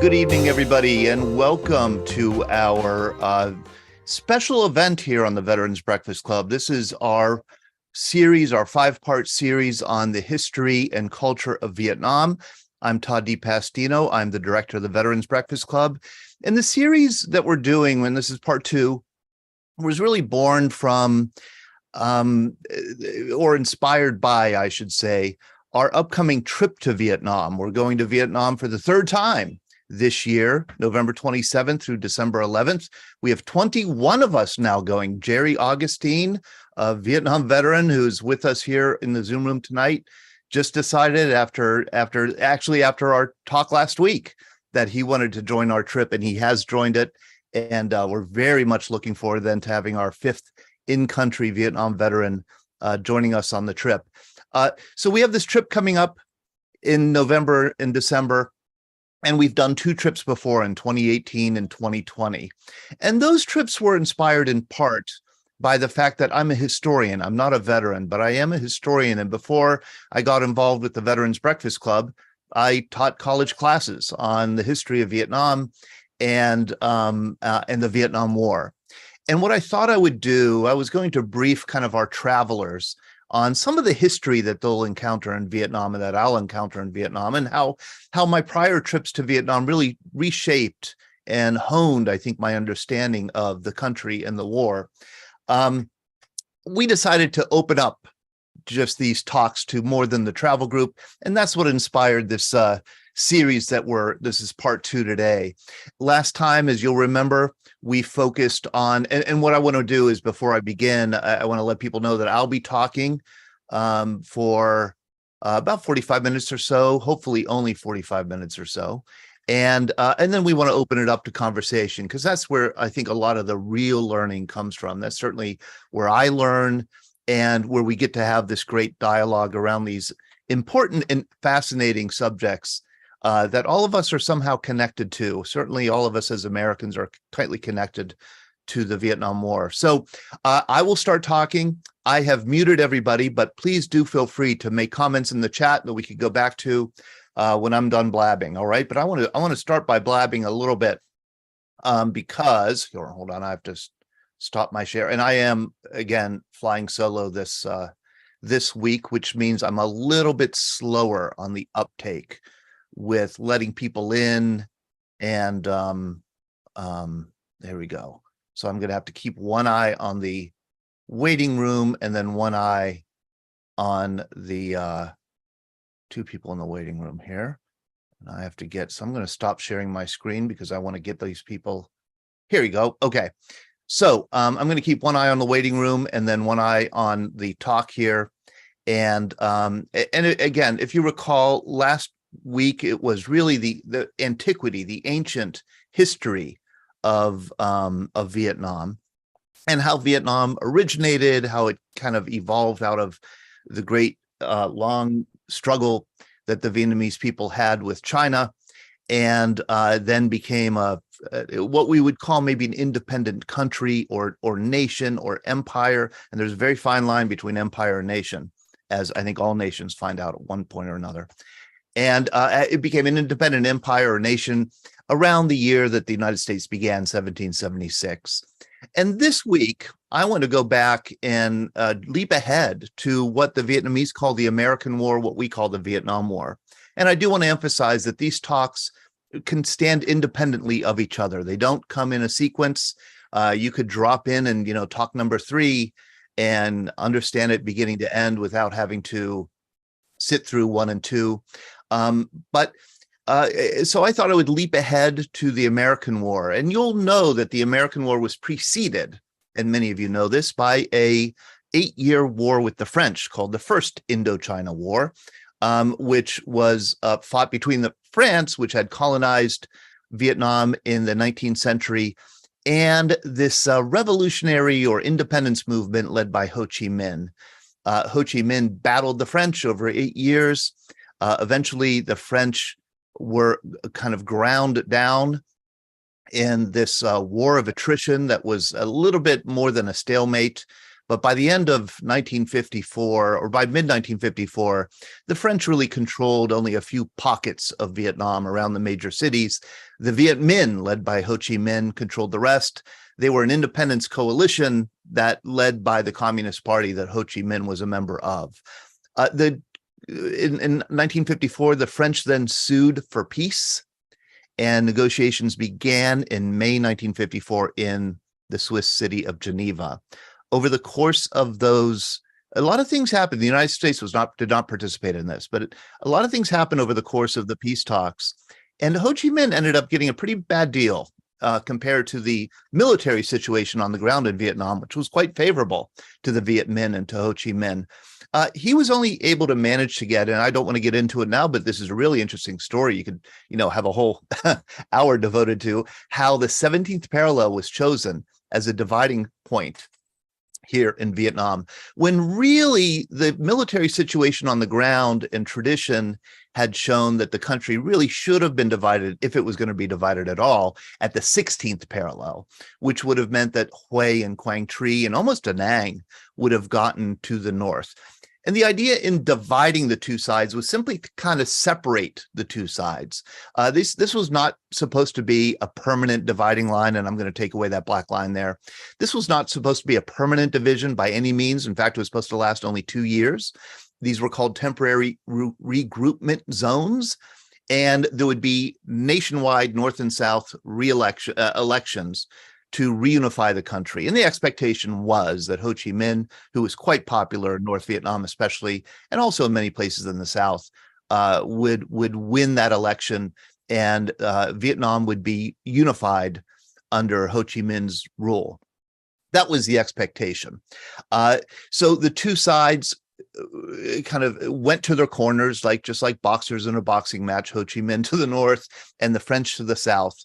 Good evening, everybody, and welcome to our special event here on the Veterans Breakfast Club. This is our series, our five-part series on the history and culture of Vietnam. I'm Todd DePastino. I'm the director of the Veterans Breakfast Club. And the series that we're doing, and this is part two, was really born from, or inspired by, I should say, our upcoming trip to Vietnam. We're going to Vietnam for the third time this year, November 27th through December 11th. We have 21 of us now going. Jerry Augustine, a Vietnam veteran who's with us here in the Zoom room tonight, just decided after our talk last week that he wanted to join our trip, and he has joined it. And we're very much looking forward then to having our fifth in-country Vietnam veteran joining us on the trip. So we have this trip coming up in November and December. And we've done two trips before in 2018 and 2020. And those trips were inspired in part by the fact that I'm a historian. I'm not a veteran, but I am a historian. And before I got involved with the Veterans Breakfast Club, I taught college classes on the history of Vietnam and the Vietnam War. And what I thought I would do, I was going to brief kind of our travelers on some of the history that they'll encounter in Vietnam and that I'll encounter in Vietnam, and how my prior trips to Vietnam really reshaped and honed, I think, my understanding of the country and the war. We decided to open up just these talks to more than the travel group, and that's what inspired this series this is part two today. Last time, as you'll remember, we focused on, and what I want to do is, before I begin, I want to let people know that I'll be talking for about 45 minutes or so, hopefully only 45 minutes or so. And then we want to open it up to conversation, because that's where I think a lot of the real learning comes from. That's certainly where I learn, and where we get to have this great dialogue around these important and fascinating subjects that all of us are somehow connected to. Certainly all of us as Americans are tightly connected to the Vietnam War. So I will start talking. I have muted everybody, but please do feel free to make comments in the chat that we could go back to when I'm done blabbing. All right. But I want to start by blabbing a little bit because, hold on, I have to stop my share. And I am, again, flying solo this week, which means I'm a little bit slower on the uptake with letting people in, and there we go. So I'm going to have to keep one eye on the waiting room and then one eye on the two people in the waiting room here. And I have to so I'm going to stop sharing my screen because I want to get these people. Here you go. Okay. So I'm going to keep one eye on the waiting room and then one eye on the talk here. And again, if you recall, last week it was really the antiquity, the ancient history of Vietnam, and how Vietnam originated, how it kind of evolved out of the great long struggle that the Vietnamese people had with China, and then became what we would call maybe an independent country or nation or empire. And there's a very fine line between empire and nation, as I think all nations find out at one point or another. And it became an independent empire or nation around the year that the United States began, 1776. And this week, I want to go back and leap ahead to what the Vietnamese call the American War, what we call the Vietnam War. And I do want to emphasize that these talks can stand independently of each other. They don't come in a sequence. You could drop in and, talk number 3 and understand it beginning to end without having to sit through 1 and 2. So I thought I would leap ahead to the American War. And you'll know that the American War was preceded, and many of you know this, by a 8-year war with the French called the First Indochina War, which was fought between France, which had colonized Vietnam in the 19th century, and this revolutionary or independence movement led by Ho Chi Minh. Ho Chi Minh battled the French over 8 years. Eventually, the French were kind of ground down in this war of attrition that was a little bit more than a stalemate. But by the end of 1954, or by mid-1954, the French really controlled only a few pockets of Vietnam around the major cities. The Viet Minh, led by Ho Chi Minh, controlled the rest. They were an independence coalition that led by the Communist Party that Ho Chi Minh was a member of. In 1954, the French then sued for peace, and negotiations began in May 1954 in the Swiss city of Geneva. Over the course of those, a lot of things happened. The United States did not participate in this, but a lot of things happened over the course of the peace talks. And Ho Chi Minh ended up getting a pretty bad deal compared to the military situation on the ground in Vietnam, which was quite favorable to the Viet Minh and to Ho Chi Minh. He was only able to manage to get, and I don't want to get into it now, but this is a really interesting story. You could, have a whole hour devoted to how the 17th parallel was chosen as a dividing point here in Vietnam, when really the military situation on the ground and tradition had shown that the country really should have been divided, if it was going to be divided at all, at the 16th parallel, which would have meant that Hue and Quang Tri and almost Danang would have gotten to the north. And the idea in dividing the two sides was simply to kind of separate the two sides. This was not supposed to be a permanent dividing line, and I'm going to take away that black line there. This was not supposed to be a permanent division by any means. In fact, it was supposed to last only 2 years. These were called temporary regroupment zones, and there would be nationwide North and South elections to reunify the country. And the expectation was that Ho Chi Minh, who was quite popular in North Vietnam especially, and also in many places in the South, would win that election, and Vietnam would be unified under Ho Chi Minh's rule. That was the expectation. So the two sides kind of went to their corners, just like boxers in a boxing match, Ho Chi Minh to the north and the French to the south.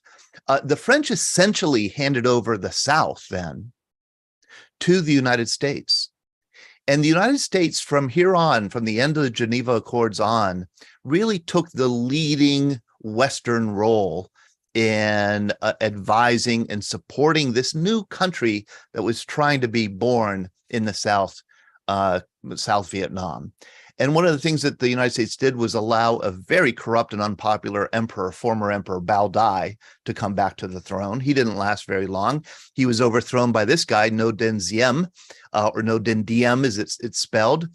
The French essentially handed over the South then to the United States. And the United States, from here on, from the end of the Geneva Accords on, really took the leading Western role in advising and supporting this new country that was trying to be born in the South Vietnam. And one of the things that the United States did was allow a very corrupt and unpopular emperor, former Emperor Bao Dai, to come back to the throne. He didn't last very long. He was overthrown by this guy, No Dinh Diem, or No Dinh Diem as it's spelled.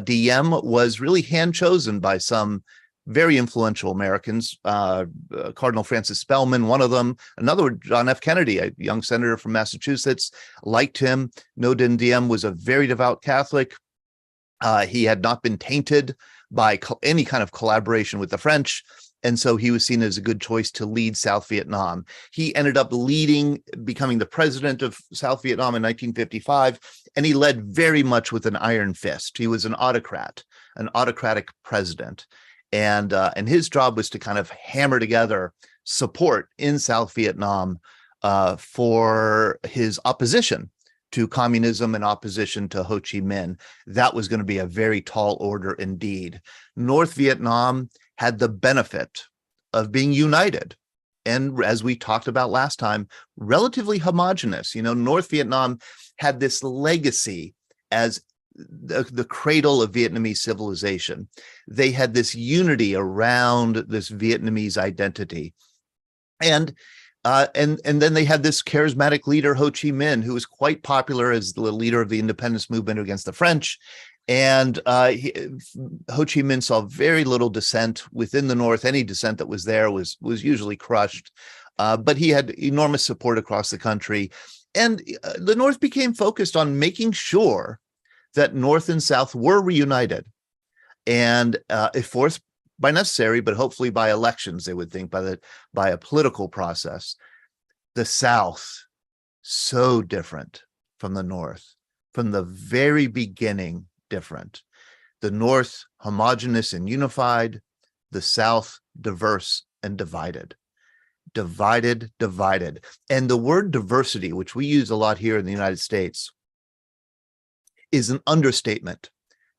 Diem was really hand-chosen by some very influential Americans, Cardinal Francis Spellman, one of them, another, John F. Kennedy, a young senator from Massachusetts, liked him. No Dinh Diem was a very devout Catholic. He had not been tainted by any kind of collaboration with the French, and so he was seen as a good choice to lead South Vietnam. He ended up becoming the president of South Vietnam in 1955, and he led very much with an iron fist. He was an autocrat, an autocratic president, and his job was to kind of hammer together support in South Vietnam for his opposition to communism and opposition to Ho Chi Minh. That was going to be a very tall order indeed. North Vietnam had the benefit of being united, and as we talked about last time, relatively homogenous. North Vietnam had this legacy as the cradle of Vietnamese civilization. They had this unity around this Vietnamese identity. And then they had this charismatic leader, Ho Chi Minh, who was quite popular as the leader of the independence movement against the French. And Ho Chi Minh saw very little dissent within the North. Any dissent that was there was usually crushed. But he had enormous support across the country. And the North became focused on making sure that North and South were reunited. And if forced by necessary, but hopefully by elections, they would think, by a political process. The South, so different from the North, from the very beginning, different. The North, homogeneous and unified. The South, diverse and divided. Divided. And the word diversity, which we use a lot here in the United States, is an understatement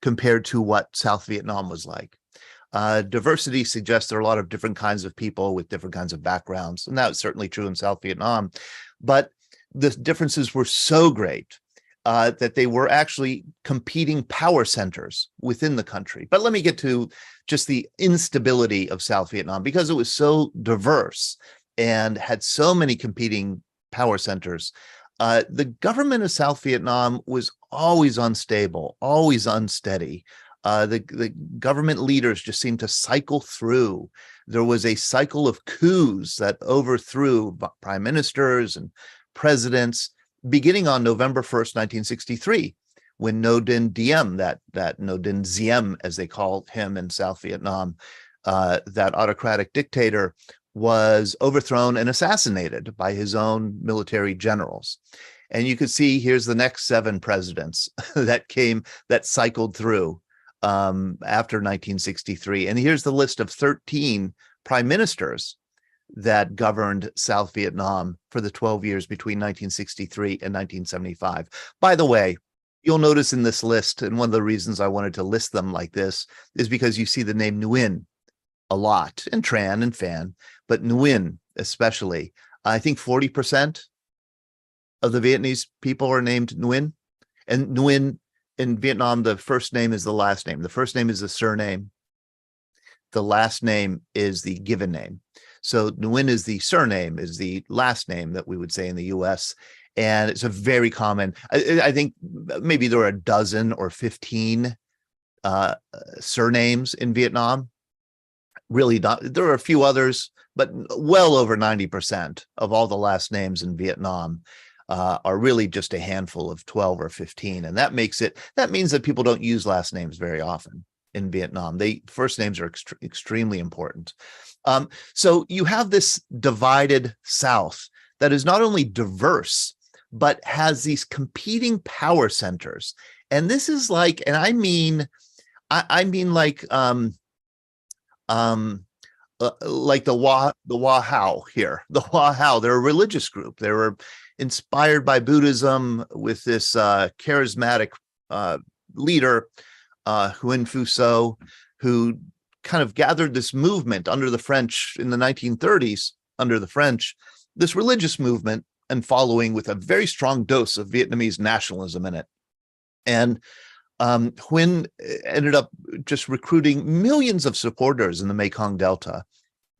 compared to what South Vietnam was like. Diversity suggests there are a lot of different kinds of people with different kinds of backgrounds, and that was certainly true in South Vietnam. But the differences were so great that they were actually competing power centers within the country. But let me get to just the instability of South Vietnam, because it was so diverse and had so many competing power centers. The government of South Vietnam was always unstable, always unsteady. The government leaders just seemed to cycle through. There was a cycle of coups that overthrew prime ministers and presidents, beginning on November 1st, 1963, when Ngo Dinh, that Ngo Dinh, as they called him in South Vietnam, that autocratic dictator, was overthrown and assassinated by his own military generals. And you could see here's the next 7 presidents that cycled through after 1963. And here's the list of 13 prime ministers that governed South Vietnam for the 12 years between 1963 and 1975. By the way, you'll notice in this list, and one of the reasons I wanted to list them like this is because you see the name Nguyen a lot, and Tran and Phan, but Nguyen especially. I think 40% of the Vietnamese people are named Nguyen. And Nguyen in Vietnam, the first name is the last name. The first name is the surname. The last name is the given name. So Nguyen is the surname, is the last name that we would say in the US. And it's a very common, I think maybe there are a dozen or 15 surnames in Vietnam. Really not, there are a few others, but well over 90% of all the last names in Vietnam are really just a handful of 12 or 15. And that means that people don't use last names very often in Vietnam. First names are extremely important. So you have this divided South that is not only diverse, but has these competing power centers. And this is like, and I mean like the Hoa Hao here. The Hoa Hao, they're a religious group. They were inspired by Buddhism with this charismatic leader, Huyen Phu So, who kind of gathered this movement under the French in the 1930s, under the French, this religious movement and following with a very strong dose of Vietnamese nationalism in it. And Huyen ended up just recruiting millions of supporters in the Mekong Delta.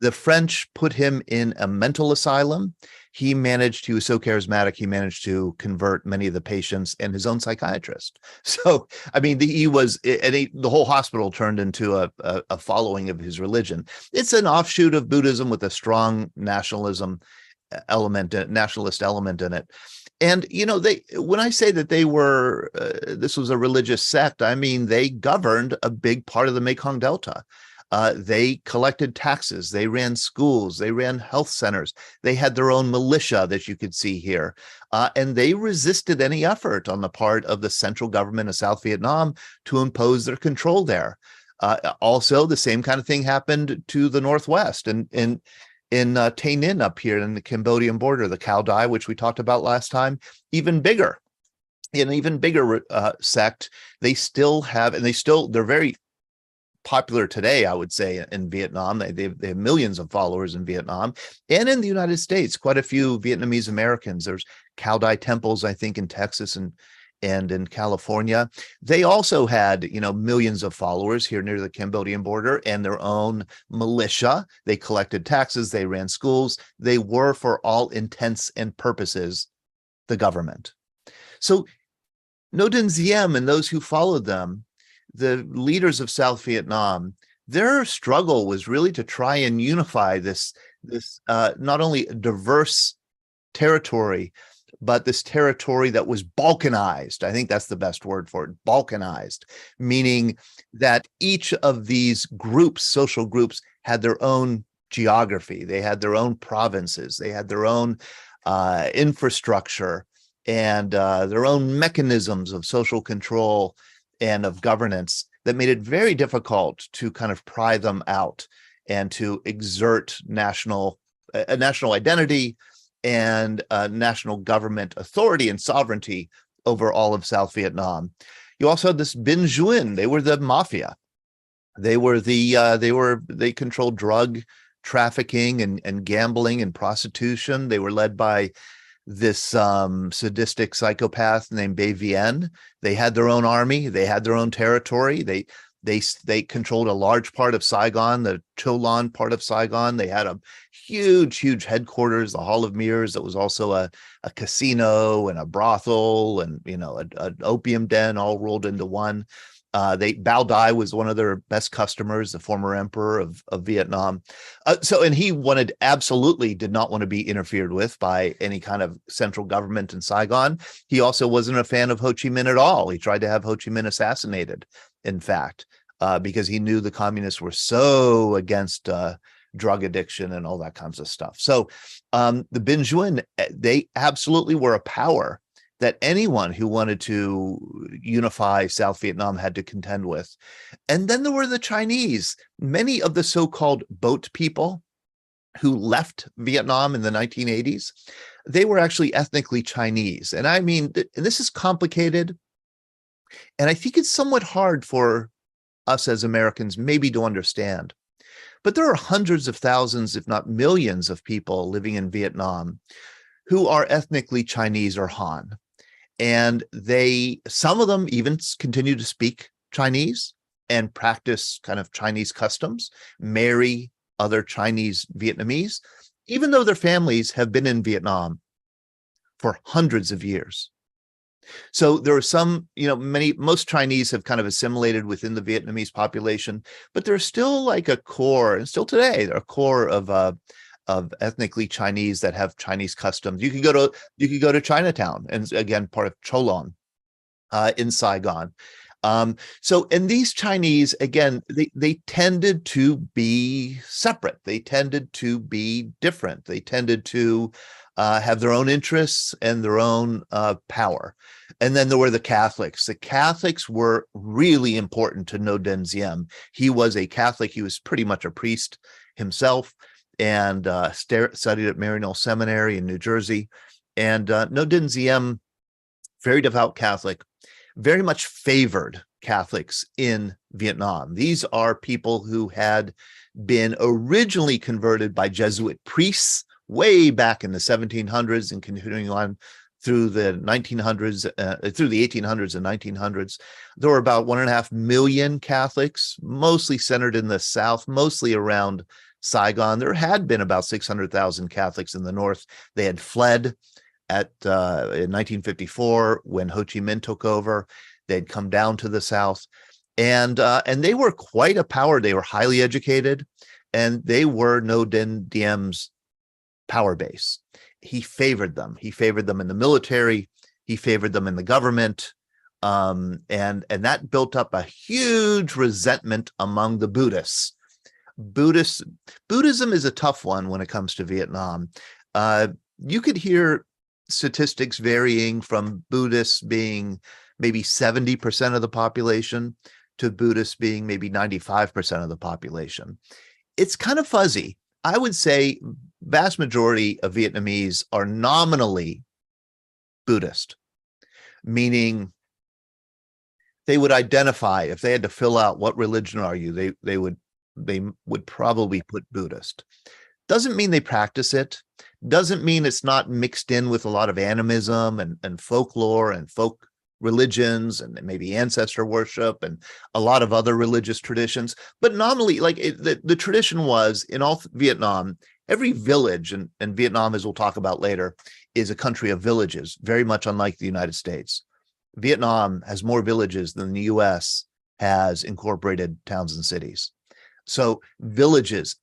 The French put him in a mental asylum. He was so charismatic, he managed to convert many of the patients and his own psychiatrist. So, I mean, the whole hospital turned into a following of his religion. It's an offshoot of Buddhism with a strong nationalist element in it. And, when I say that this was a religious sect, I mean, they governed a big part of the Mekong Delta. They collected taxes, they ran schools, they ran health centers, they had their own militia that you could see here, and they resisted any effort on the part of the central government of South Vietnam to impose their control there. Also, the same kind of thing happened to the Northwest and in Tay Ninh up here in the Cambodian border, the Cao Dai, which we talked about last time, even bigger, an even bigger sect. They still have, and they're very popular today, I would say, in Vietnam. They have millions of followers in Vietnam and in the United States. Quite a few Vietnamese Americans. There's Cao Dai temples, I think, in Texas and in California. They also had, millions of followers here near the Cambodian border and their own militia. They collected taxes, they ran schools. They were, for all intents and purposes, the government. So Ngo Dinh and those who followed them, the leaders of South Vietnam, their struggle was really to try and unify this not only diverse territory, but this territory that was balkanized. I think that's the best word for it, balkanized, meaning that each of these groups, social groups, had their own geography. They had their own provinces. They had their own infrastructure and their own mechanisms of social control and of governance that made it very difficult to kind of pry them out and to exert a national identity and national government authority and sovereignty over all of South Vietnam. You also had this Binh Duyen. They were the mafia. They controlled drug trafficking and gambling and prostitution. They were led by this sadistic psychopath named Bei Vienne. They had their own army. They had their own territory. They controlled a large part of Saigon, the Cholan part of Saigon. They had a huge headquarters, the Hall of Mirrors, that was also a casino and a brothel and, you know, an opium den all rolled into one. Bao Dai was one of their best customers, the former emperor of Vietnam. And he absolutely did not want to be interfered with by any kind of central government in Saigon. He also wasn't a fan of Ho Chi Minh at all. He tried to have Ho Chi Minh assassinated, in fact, because he knew the communists were so against drug addiction and all that kinds of stuff. So the Binh Duyen, they absolutely were a power that anyone who wanted to unify South Vietnam had to contend with. And then there were the Chinese. Many of the so-called boat people who left Vietnam in the 1980s, they were actually ethnically Chinese. And I mean, and this is complicated. And I think it's somewhat hard for us as Americans maybe to understand. But there are hundreds of thousands, if not millions, of people living in Vietnam who are ethnically Chinese or Han. And some of them even continue to speak Chinese and practice kind of Chinese customs, marry other Chinese Vietnamese, even though their families have been in Vietnam for hundreds of years. So there are some, you know, most Chinese have kind of assimilated within the Vietnamese population, but there's still like a core, and still today, a core of ethnically Chinese that have Chinese customs. You could go to Chinatown, and again, part of Cholon in Saigon. And these Chinese, again, they tended to be separate. They tended to be different. They tended to have their own interests and their own power. And then there were the Catholics. The Catholics were really important to Ngo Dinh Diem. He was a Catholic. He was pretty much a priest himself, and studied at Maryknoll Seminary in New Jersey. And Ngo Dinh Diem, very devout Catholic, very much favored Catholics in Vietnam. These are people who had been originally converted by Jesuit priests way back in the 1700s and continuing on through the 1900s, through the 1800s and 1900s. There were about 1.5 million Catholics, mostly centered in the South, mostly around Saigon. There had been about 600,000 Catholics in the North. They had fled in 1954 when Ho Chi Minh took over. They'd come down to the South, and they were quite a power. They were highly educated, and they were Ngo Dinh Diem's power base. He favored them. He favored them in the military. He favored them in the government, and that built up a huge resentment among the Buddhists. Buddhism is a tough one when it comes to Vietnam. You could hear statistics varying from Buddhists being maybe 70% of the population to Buddhists being maybe 95% of the population. It's kind of fuzzy. I would say vast majority of Vietnamese are nominally Buddhist, meaning they would identify, if they had to fill out what religion are you, they would probably put Buddhist. Doesn't mean they practice it. Doesn't mean it's not mixed in with a lot of animism and folklore and folk religions and maybe ancestor worship and a lot of other religious traditions. But nominally, like the tradition was in all Vietnam, every village, and Vietnam, as we'll talk about later, is a country of villages, very much unlike the United States. Vietnam has more villages than the US has incorporated towns and cities. So villages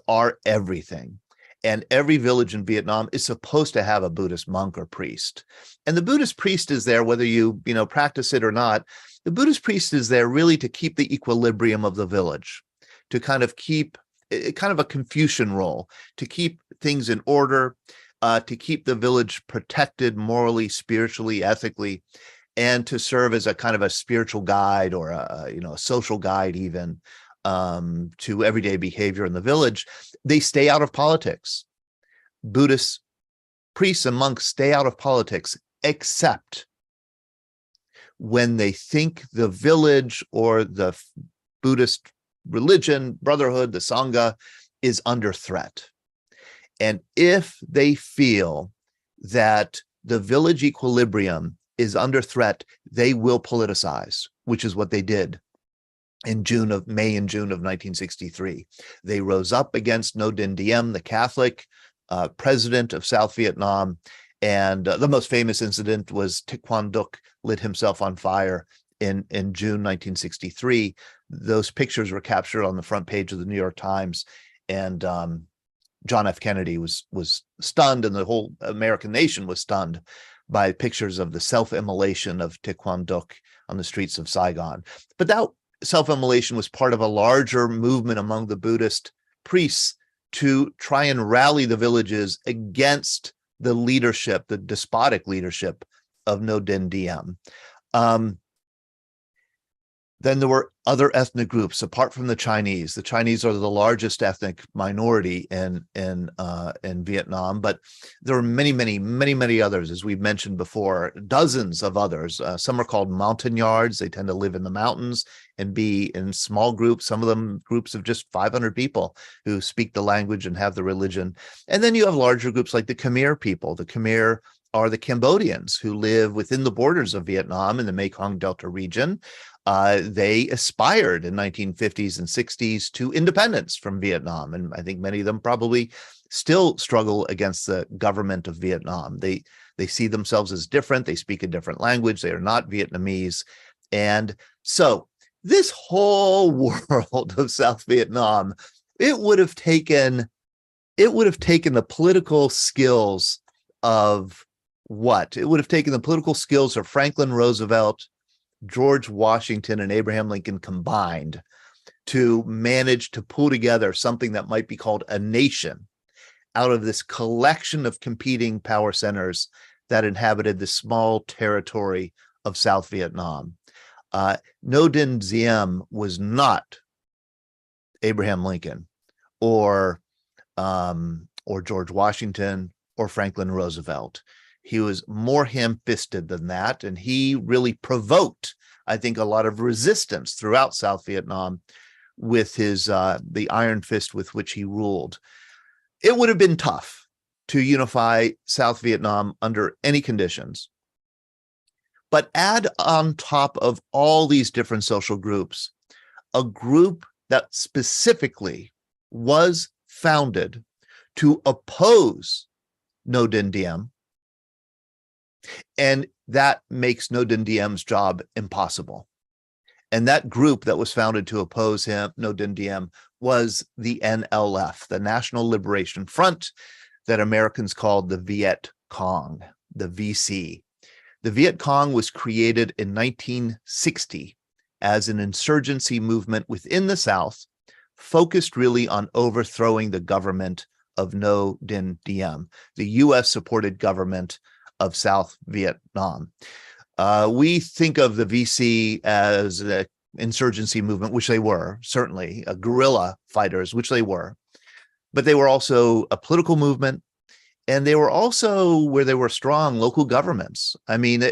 are everything. And every village in Vietnam is supposed to have a Buddhist monk or priest. And the Buddhist priest is there, whether you practice it or not. The Buddhist priest is there really to keep the equilibrium of the village, to kind of keep kind of a Confucian role, to keep things in order, to keep the village protected morally, spiritually, ethically, and to serve as a kind of a spiritual guide or a social guide even to everyday behavior in the village. They stay out of politics. Buddhist priests and monks stay out of politics, except when they think the village or the Buddhist religion, brotherhood, the Sangha, is under threat. And if they feel that the village equilibrium is under threat, they will politicize, which is what they did in May and June of 1963. They rose up against Ngo Dinh Diem, the Catholic president of South Vietnam. And the most famous incident was Thich Quang Duc lit himself on fire in June 1963. Those pictures were captured on the front page of the New York Times. And John F. Kennedy was stunned, and the whole American nation was stunned by pictures of the self-immolation of Thich Quang Duc on the streets of Saigon. But that self-immolation was part of a larger movement among the Buddhist priests to try and rally the villages against the leadership, the despotic leadership of Ngo Dinh Diem. Then there were other ethnic groups apart from the Chinese. The Chinese are the largest ethnic minority in Vietnam, but there are many others, as we've mentioned before, dozens of others. Some are called montagnards. They tend to live in the mountains and be in small groups, some of them groups of just 500 people who speak the language and have the religion. And then you have larger groups like the Khmer people. The Khmer are the Cambodians who live within the borders of Vietnam in the Mekong Delta region. They aspired in 1950s and 60s to independence from Vietnam. And I think many of them probably still struggle against the government of Vietnam. They see themselves as different. They speak a different language. They are not Vietnamese. And so this whole world of South Vietnam, it would have taken the political skills of what? It would have taken the political skills of Franklin Roosevelt, George Washington, and Abraham Lincoln combined to manage to pull together something that might be called a nation out of this collection of competing power centers that inhabited the small territory of South Vietnam. Ngo Dinh Diem was not Abraham Lincoln or George Washington or Franklin Roosevelt. He was more ham-fisted than that, and he really provoked, I think, a lot of resistance throughout South Vietnam with his the iron fist with which he ruled. It would have been tough to unify South Vietnam under any conditions. But add on top of all these different social groups, a group that specifically was founded to oppose Ngo Dinh Diem, and that makes Ngo Dinh Diem's job impossible. And that group that was founded to oppose him, Ngo Dinh Diem, was the NLF, the National Liberation Front, that Americans called the Viet Cong, the VC. The Viet Cong was created in 1960 as an insurgency movement within the South, focused really on overthrowing the government of Ngo Dinh Diem, the U.S.-supported government of South Vietnam. We think of the VC as an insurgency movement, which they were, certainly, guerrilla fighters, which they were, but they were also a political movement, and they were also where there were strong local governments. I mean,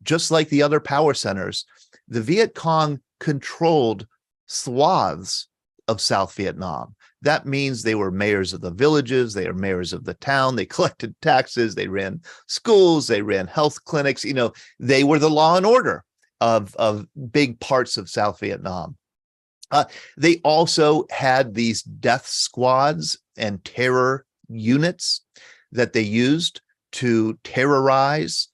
just like the other power centers, the Viet Cong controlled swaths of South Vietnam. That means they were mayors of the villages, they were mayors of the town, they collected taxes, they ran schools, they ran health clinics. You know, they were the law and order of big parts of South Vietnam. They also had these death squads and terror units that they used to terrorize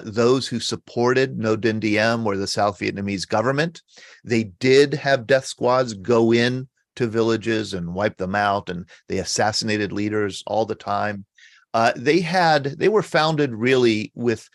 those who supported Ngo Dinh Diem or the South Vietnamese government. They did have death squads go in to villages and wipe them out, and they assassinated leaders all the time. They were founded really with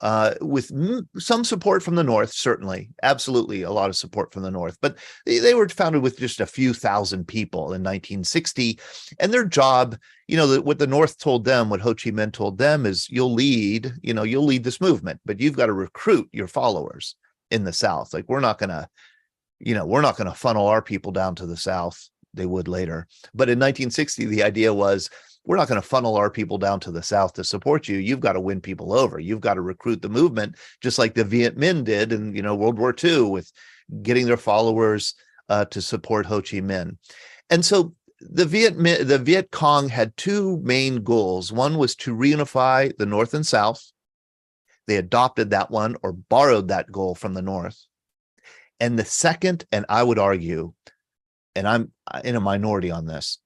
some support from the North, certainly, absolutely a lot of support from the North, but they were founded with just a few thousand people in 1960. And their job, you know, what the North told them, what Ho Chi Minh told them is, you'll lead this movement, but you've got to recruit your followers in the South. Like, we're not going to funnel our people down to the South. They would later. But in 1960, the idea was, we're not going to funnel our people down to the South to support you. You've got to win people over. You've got to recruit the movement, just like the Viet Minh did in World War II with getting their followers to support Ho Chi Minh. And so the Viet Cong had two main goals. One was to reunify the North and South. They adopted that one or borrowed that goal from the North. And the second, and I would argue, and I'm in a minority on this,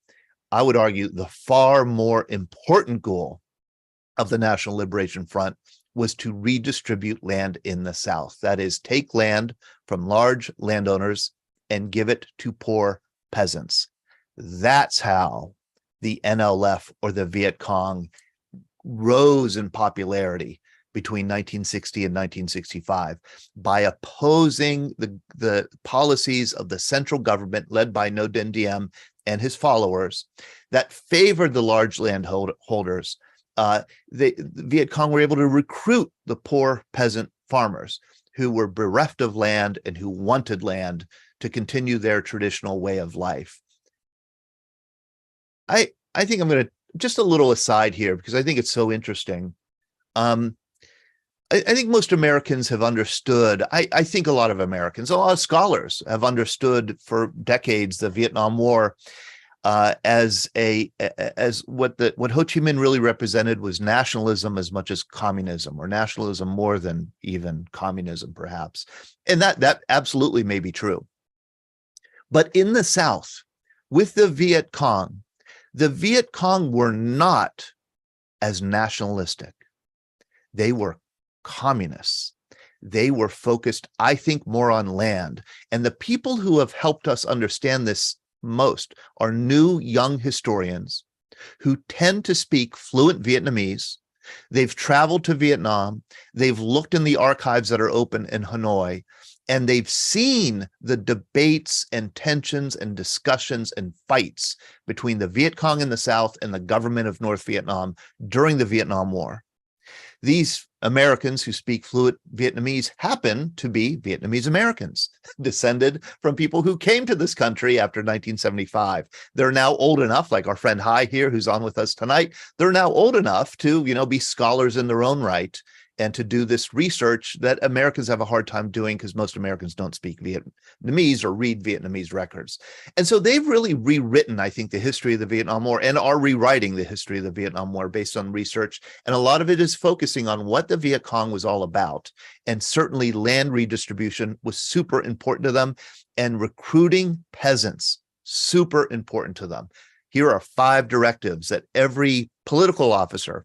I would argue the far more important goal of the National Liberation Front was to redistribute land in the South. That is, take land from large landowners and give it to poor peasants. That's how the NLF or the Viet Cong rose in popularity between 1960 and 1965 by opposing the policies of the central government led by Ngo Dinh Diem and his followers that favored the large landholders. The Viet Cong were able to recruit the poor peasant farmers who were bereft of land and who wanted land to continue their traditional way of life. I think I'm going to, just a little aside here, because I think it's so interesting. I think most Americans have understood, I think a lot of Americans, a lot of scholars have understood for decades the Vietnam War as what Ho Chi Minh really represented was nationalism as much as communism, or nationalism more than even communism, perhaps. And that absolutely may be true. But in the South, with the Viet Cong were not as nationalistic. They were communists. They were focused, I think, more on land. And the people who have helped us understand this most are new young historians who tend to speak fluent Vietnamese. They've traveled to Vietnam. They've looked in the archives that are open in Hanoi, and they've seen the debates and tensions and discussions and fights between the Viet Cong in the South and the government of North Vietnam during the Vietnam War. These Americans who speak fluent Vietnamese happen to be Vietnamese Americans, descended from people who came to this country after 1975. They're now old enough, like our friend Hai here, who's on with us tonight. They're now old enough to, be scholars in their own right and to do this research that Americans have a hard time doing because most Americans don't speak Vietnamese or read Vietnamese records. And so they've really rewritten, I think, the history of the Vietnam War and are rewriting the history of the Vietnam War based on research. And a lot of it is focusing on what the Viet Cong was all about. And certainly land redistribution was super important to them, and recruiting peasants, super important to them. Here are 5 directives that every political officer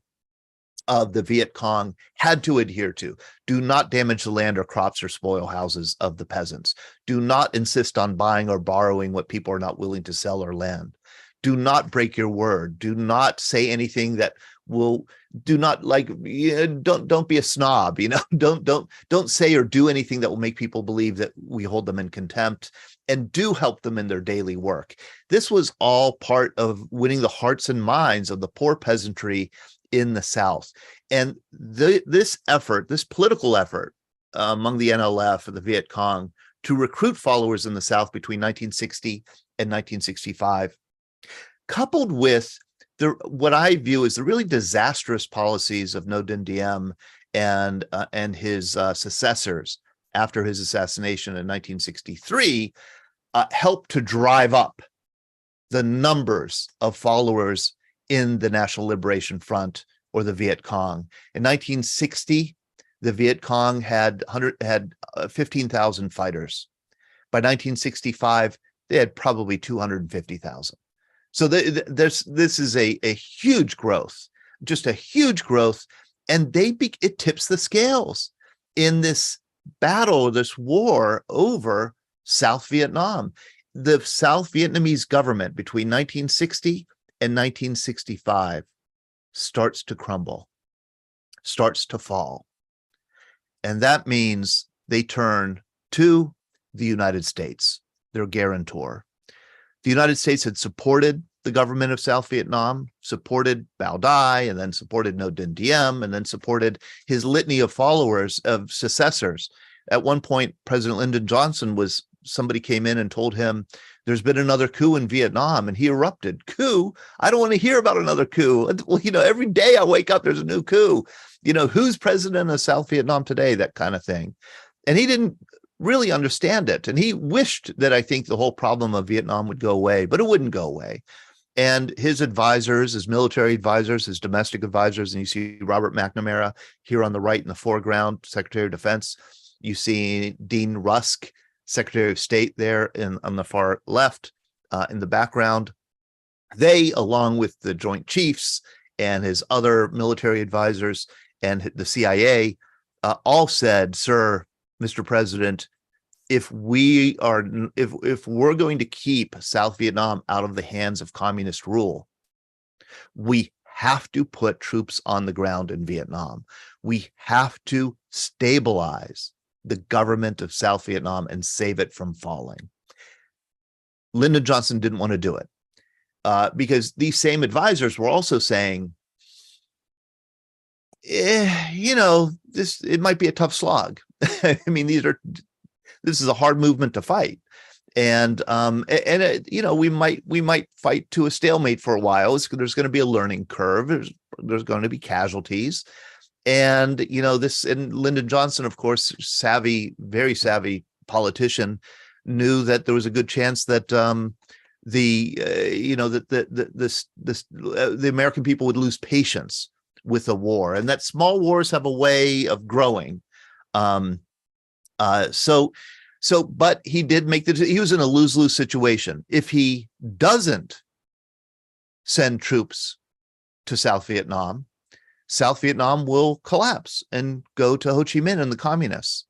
of the Viet Cong had to adhere to. Do not damage the land or crops or spoil houses of the peasants. Do not insist on buying or borrowing what people are not willing to sell or lend. Do not break your word. Do not say anything that will, don't be a snob, don't say or do anything that will make people believe that we hold them in contempt, and do help them in their daily work. This was all part of winning the hearts and minds of the poor peasantry in the South. And this political effort among the NLF and the Viet Cong to recruit followers in the South between 1960 and 1965, coupled with what I view as the really disastrous policies of Ngo Dinh Diem and his successors after his assassination in 1963, helped to drive up the numbers of followers in the National Liberation Front or the Viet Cong. In 1960, the Viet Cong had 15,000 fighters. By 1965, they had probably 250,000. So this is a huge growth, just a huge growth, and it tips the scales in this battle, this war over South Vietnam. The South Vietnamese government between 1960 and 1965 starts to crumble, starts to fall. And that means they turn to the United States, their guarantor. The United States had supported the government of South Vietnam, supported Bao Dai, and then supported Ngo Dinh Diem, and then supported his litany of followers, of successors. At one point, President Lyndon Johnson somebody came in and told him, there's been another coup in Vietnam, and he erupted. Coup? I don't want to hear about another coup. Well, every day I wake up, there's a new coup. Who's president of South Vietnam today? That kind of thing. And he didn't really understand it. And he wished that, I think, the whole problem of Vietnam would go away, but it wouldn't go away. And his advisors, his military advisors, his domestic advisors, and you see Robert McNamara here on the right in the foreground, Secretary of Defense. You see Dean Rusk, Secretary of State, there on the far left in the background. They, along with the Joint Chiefs and his other military advisors and the CIA, all said, "Sir, Mr. President, if we're going to keep South Vietnam out of the hands of communist rule, we have to put troops on the ground in Vietnam. We have to stabilize the government of South Vietnam and save it from falling." Lyndon Johnson didn't want to do it because these same advisors were also saying, it might be a tough slog. I mean, this is a hard movement to fight, and we might fight to a stalemate for a while. There's going to be a learning curve. There's going to be casualties, and and Lyndon Johnson, of course, very savvy politician, knew that there was a good chance that the American people would lose patience with a war, and that small wars have a way of growing. But he did make he was in a lose-lose situation. If he doesn't send troops to South Vietnam will collapse and go to Ho Chi Minh and the communists.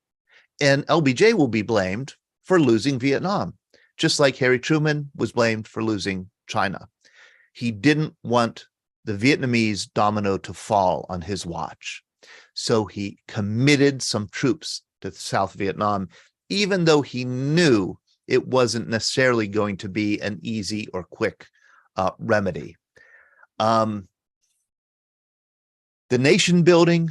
And LBJ will be blamed for losing Vietnam, just like Harry Truman was blamed for losing China. He didn't want the Vietnamese domino to fall on his watch. So he committed some troops to South Vietnam, even though he knew it wasn't necessarily going to be an easy or quick remedy. The nation building,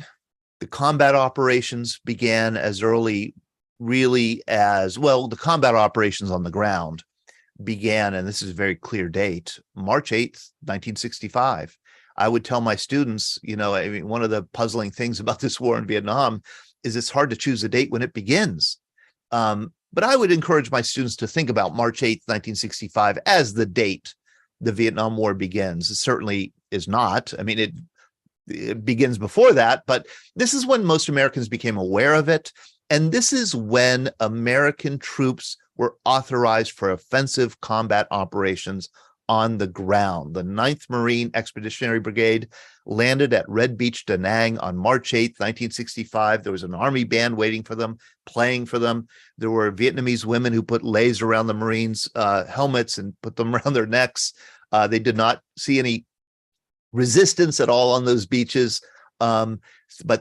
the combat operations began as early, really, as well. The combat operations on the ground began, and this is a very clear date, March 8th, 1965. I would tell my students, one of the puzzling things about this war in Vietnam is it's hard to choose a date when it begins. But I would encourage my students to think about March 8th, 1965 as the date the Vietnam War begins. It certainly is not. I mean, it begins before that, but this is when most Americans became aware of it. And this is when American troops were authorized for offensive combat operations on the ground. The 9th Marine Expeditionary Brigade landed at Red Beach, Danang on March 8th, 1965. There was an army band waiting for them, playing for them. There were Vietnamese women who put leis around the Marines' helmets and put them around their necks. They did not see any resistance at all on those beaches, but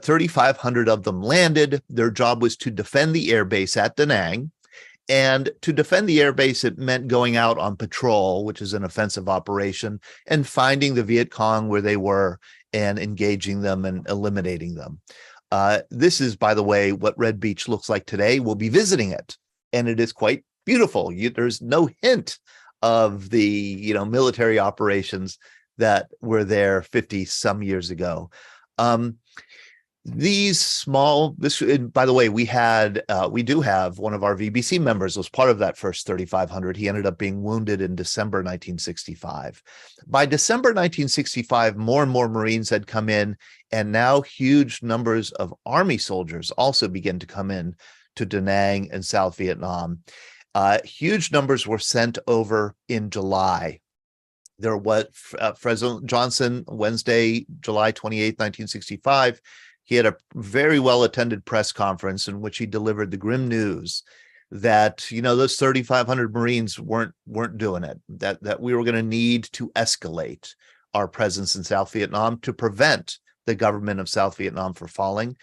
3,500 of them landed. Their job was to defend the airbase at Danang. And to defend the airbase, it meant going out on patrol, which is an offensive operation, and finding the Viet Cong where they were and engaging them and eliminating them. This is, by the way, what Red Beach looks like today. We'll be visiting it, and it is quite beautiful. There's no hint of the military operations that were there 50 some years ago. By the way, we do have one of our VBC members was part of that first 3,500. He ended up being wounded in December 1965. By December 1965, more and more Marines had come in, and now huge numbers of Army soldiers also begin to come in to Da Nang and South Vietnam. Huge numbers were sent over in July. There was President Johnson, Wednesday, July 28, 1965. He had a very well-attended press conference in which he delivered the grim news that, those 3,500 Marines weren't doing it, that we were going to need to escalate our presence in South Vietnam to prevent the government of South Vietnam from falling.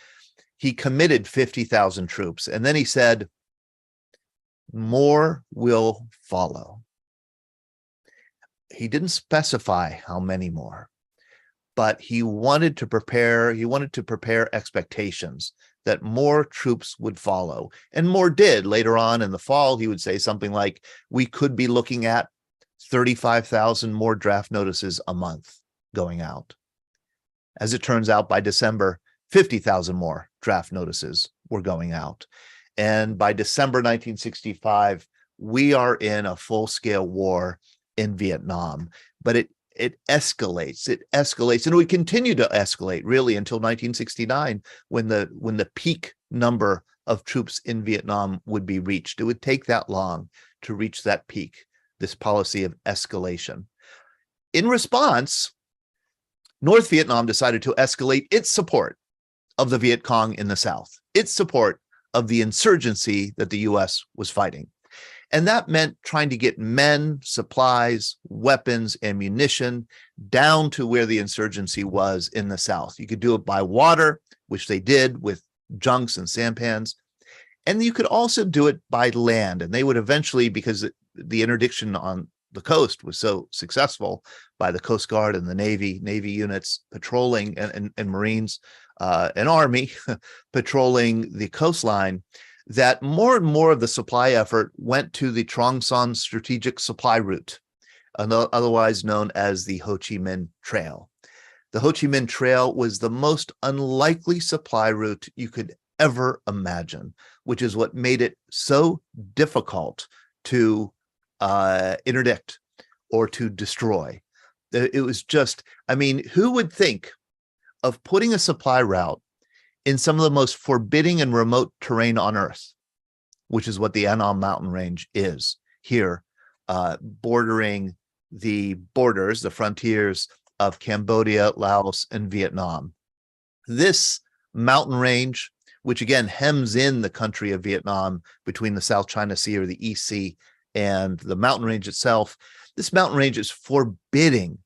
He committed 50,000 troops, and then he said, more will follow. He didn't specify how many more, but he wanted to prepare expectations that more troops would follow, and more did. Later on in the fall, he would say something like, we could be looking at 35,000 more draft notices a month going out. As it turns out, by December, 50,000 more draft notices were going out. And by December 1965, we are in a full-scale war in Vietnam. But it escalates, and it would continue to escalate really until 1969, when the peak number of troops in Vietnam would be reached. It would take that long to reach that peak, this policy of escalation. In response, North Vietnam decided to escalate its support of the Viet Cong in the South, its support of the insurgency that the U.S. was fighting. And that meant trying to get men, supplies, weapons, ammunition down to where the insurgency was in the South. You could do it by water, which they did with junks and sampans. And you could also do it by land. And they would eventually, because the interdiction on the coast was so successful by the Coast Guard and the Navy units patrolling, and Marines and Army patrolling the coastline, that more and more of the supply effort went to the Trong Son Strategic Supply Route, otherwise known as the Ho Chi Minh Trail. The Ho Chi Minh Trail was the most unlikely supply route you could ever imagine, which is what made it so difficult to interdict or to destroy. It was just, I mean, who would think of putting a supply route in some of the most forbidding and remote terrain on Earth, which is what the Annam mountain range is here, bordering the borders, the frontiers of Cambodia, Laos, and Vietnam. This mountain range, which again hems in the country of Vietnam between the South China Sea, or the East Sea, and the mountain range itself, this mountain range is forbidding,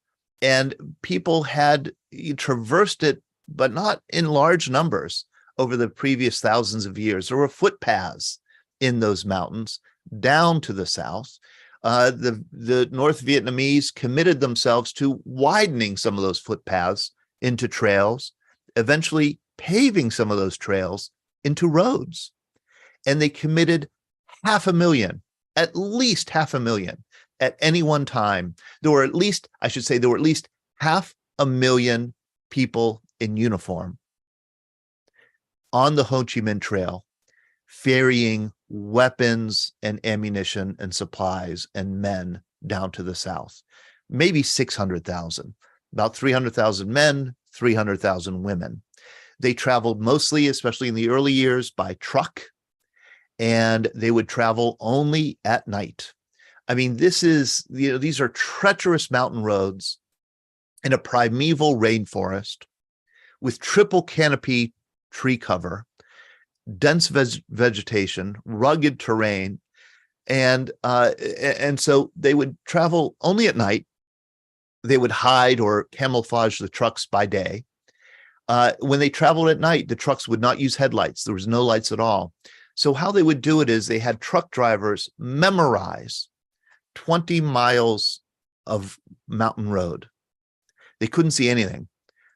and people had traversed it, but not in large numbers over the previous thousands of years. There were footpaths in those mountains down to the south. The North Vietnamese committed themselves to widening some of those footpaths into trails, eventually paving some of those trails into roads. And they committed 500,000, at least 500,000 at any one time. There were at least 500,000 people in uniform on the Ho Chi Minh Trail, ferrying weapons and ammunition and supplies and men down to the south. Maybe 600,000, about 300,000 men, 300,000 women. They traveled mostly, especially in the early years, by truck, and they would travel only at night. I mean, these are treacherous mountain roads in a primeval rainforest with triple canopy tree cover, dense vegetation, rugged terrain, and so they would travel only at night. They would hide or camouflage the trucks by day. When they traveled at night, the trucks would not use headlights. There was no lights at all. So how they would do it is they had truck drivers memorize 20 miles of mountain road. They couldn't see anything.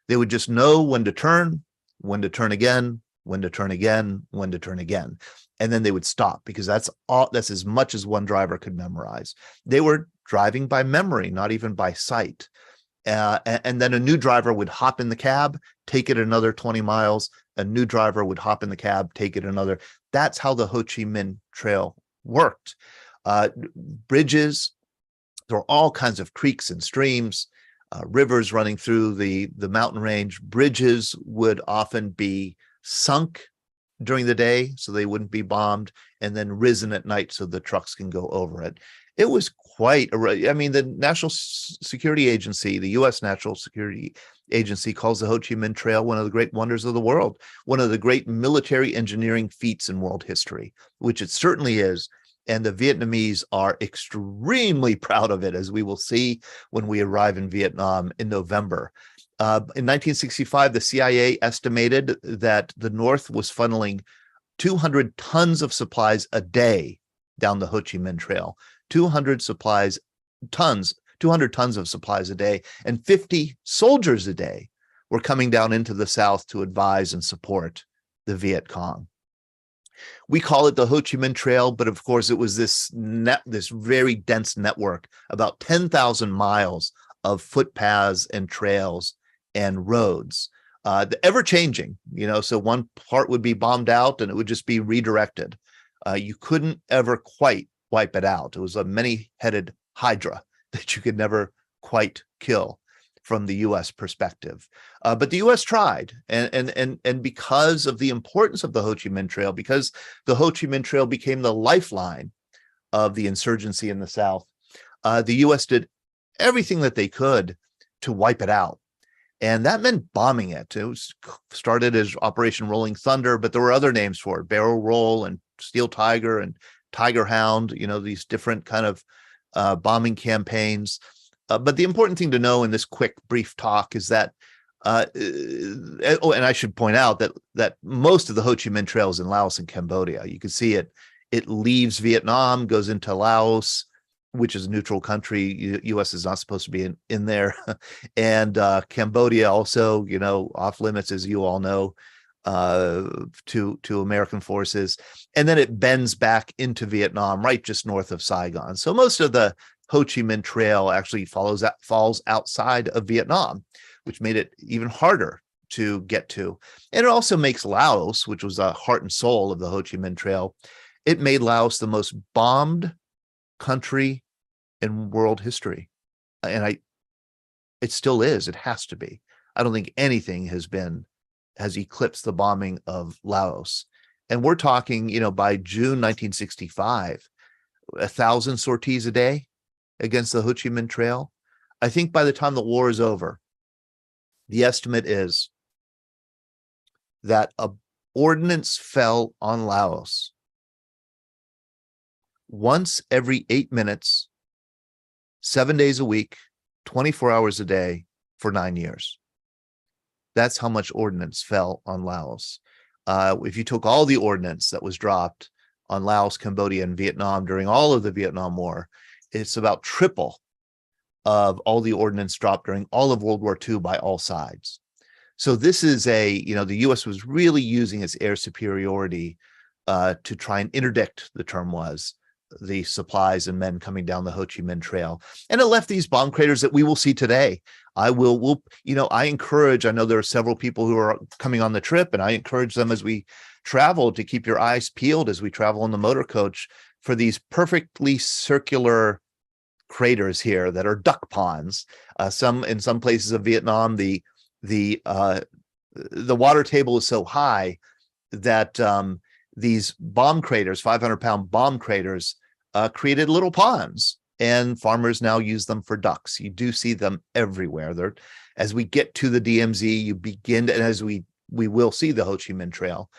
They would just know when to turn again, when to turn again, when to turn again. And then they would stop, because that's as much as one driver could memorize. They were driving by memory, not even by sight. And then a new driver would hop in the cab, take it another 20 miles. A new driver would hop in the cab, take it another. That's how the Ho Chi Minh Trail worked. Bridges, there were all kinds of creeks and streams, rivers running through the mountain range. Bridges would often be sunk during the day so they wouldn't be bombed, and then risen at night so the trucks can go over it. It was quite the National Security Agency, the U.S. National Security Agency, calls the Ho Chi Minh Trail one of the great wonders of the world, one of the great military engineering feats in world history, which it certainly is. And the Vietnamese are extremely proud of it, as we will see when we arrive in Vietnam in November. In 1965, the CIA estimated that the North was funneling 200 tons of supplies a day down the Ho Chi Minh Trail. 200 tons of supplies a day, and 50 soldiers a day were coming down into the South to advise and support the Viet Cong. We call it the Ho Chi Minh Trail, but of course it was this very dense network, about 10,000 miles of footpaths and trails and roads ever changing, so one part would be bombed out and it would just be redirected. You couldn't ever quite wipe it out. It was a many-headed hydra that you could never quite kill from the U.S. perspective. But the U.S. tried, and because of the importance of the Ho Chi Minh Trail, because the Ho Chi Minh Trail became the lifeline of the insurgency in the South, the U.S. did everything that they could to wipe it out. And that meant bombing it. It was started as Operation Rolling Thunder, but there were other names for it: Barrel Roll and Steel Tiger and Tiger Hound, these different kind of bombing campaigns. But the important thing to know in this quick, brief talk is that, and I should point out that most of the Ho Chi Minh Trail is in Laos and Cambodia. You can see it. It leaves Vietnam, goes into Laos, which is a neutral country. U.S. is not supposed to be in there. And Cambodia also, off limits, as you all know, to American forces. And then it bends back into Vietnam, right just north of Saigon. So most of the Ho Chi Minh Trail actually falls outside of Vietnam, which made it even harder to get to. And it also makes Laos, which was the heart and soul of the Ho Chi Minh Trail, it made Laos the most bombed country in world history. And it still is. It has to be. I don't think anything has eclipsed the bombing of Laos. And we're talking, by June 1965, 1,000 sorties a day against the Ho Chi Minh Trail. I think by the time the war is over, the estimate is that a ordnance fell on Laos once every 8 minutes, 7 days a week, 24 hours a day for 9 years. That's how much ordnance fell on Laos. If you took all the ordnance that was dropped on Laos, Cambodia, and Vietnam during all of the Vietnam War, it's about triple of all the ordnance dropped during all of World War II by all sides. So this is the U.S. was really using its air superiority to try and interdict, the term was, the supplies and men coming down the Ho Chi Minh Trail. And it left these bomb craters that we will see today. I encourage, I know there are several people who are coming on the trip, and I encourage them as we travel to keep your eyes peeled as we travel in the motor coach for these perfectly circular craters here that are duck ponds. In some places of Vietnam, the water table is so high that these bomb craters, 500-pound bomb craters, created little ponds, and farmers now use them for ducks. You do see them everywhere. As we get to the DMZ, you begin to, and as we will see the Ho Chi Minh Trail,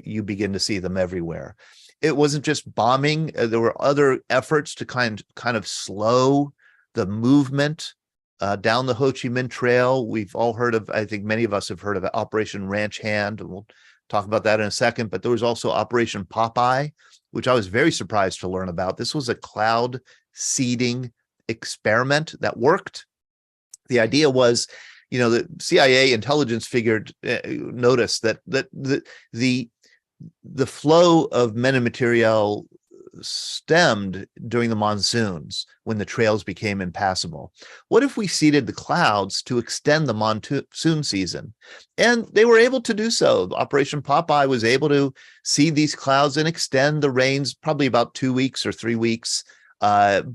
you begin to see them everywhere. It wasn't just bombing. There were other efforts to kind of slow the movement down the Ho Chi Minh Trail. We've all heard of, I think many of us have heard of Operation Ranch Hand, and we'll talk about that in a second. But there was also Operation Popeye, which I was very surprised to learn about. This was a cloud seeding experiment that worked. The idea was, the CIA intelligence noticed that the flow of men and material stemmed during the monsoons when the trails became impassable. What if we seeded the clouds to extend the monsoon season? And they were able to do so. Operation Popeye was able to seed these clouds and extend the rains probably about 2 weeks or 3 weeks. And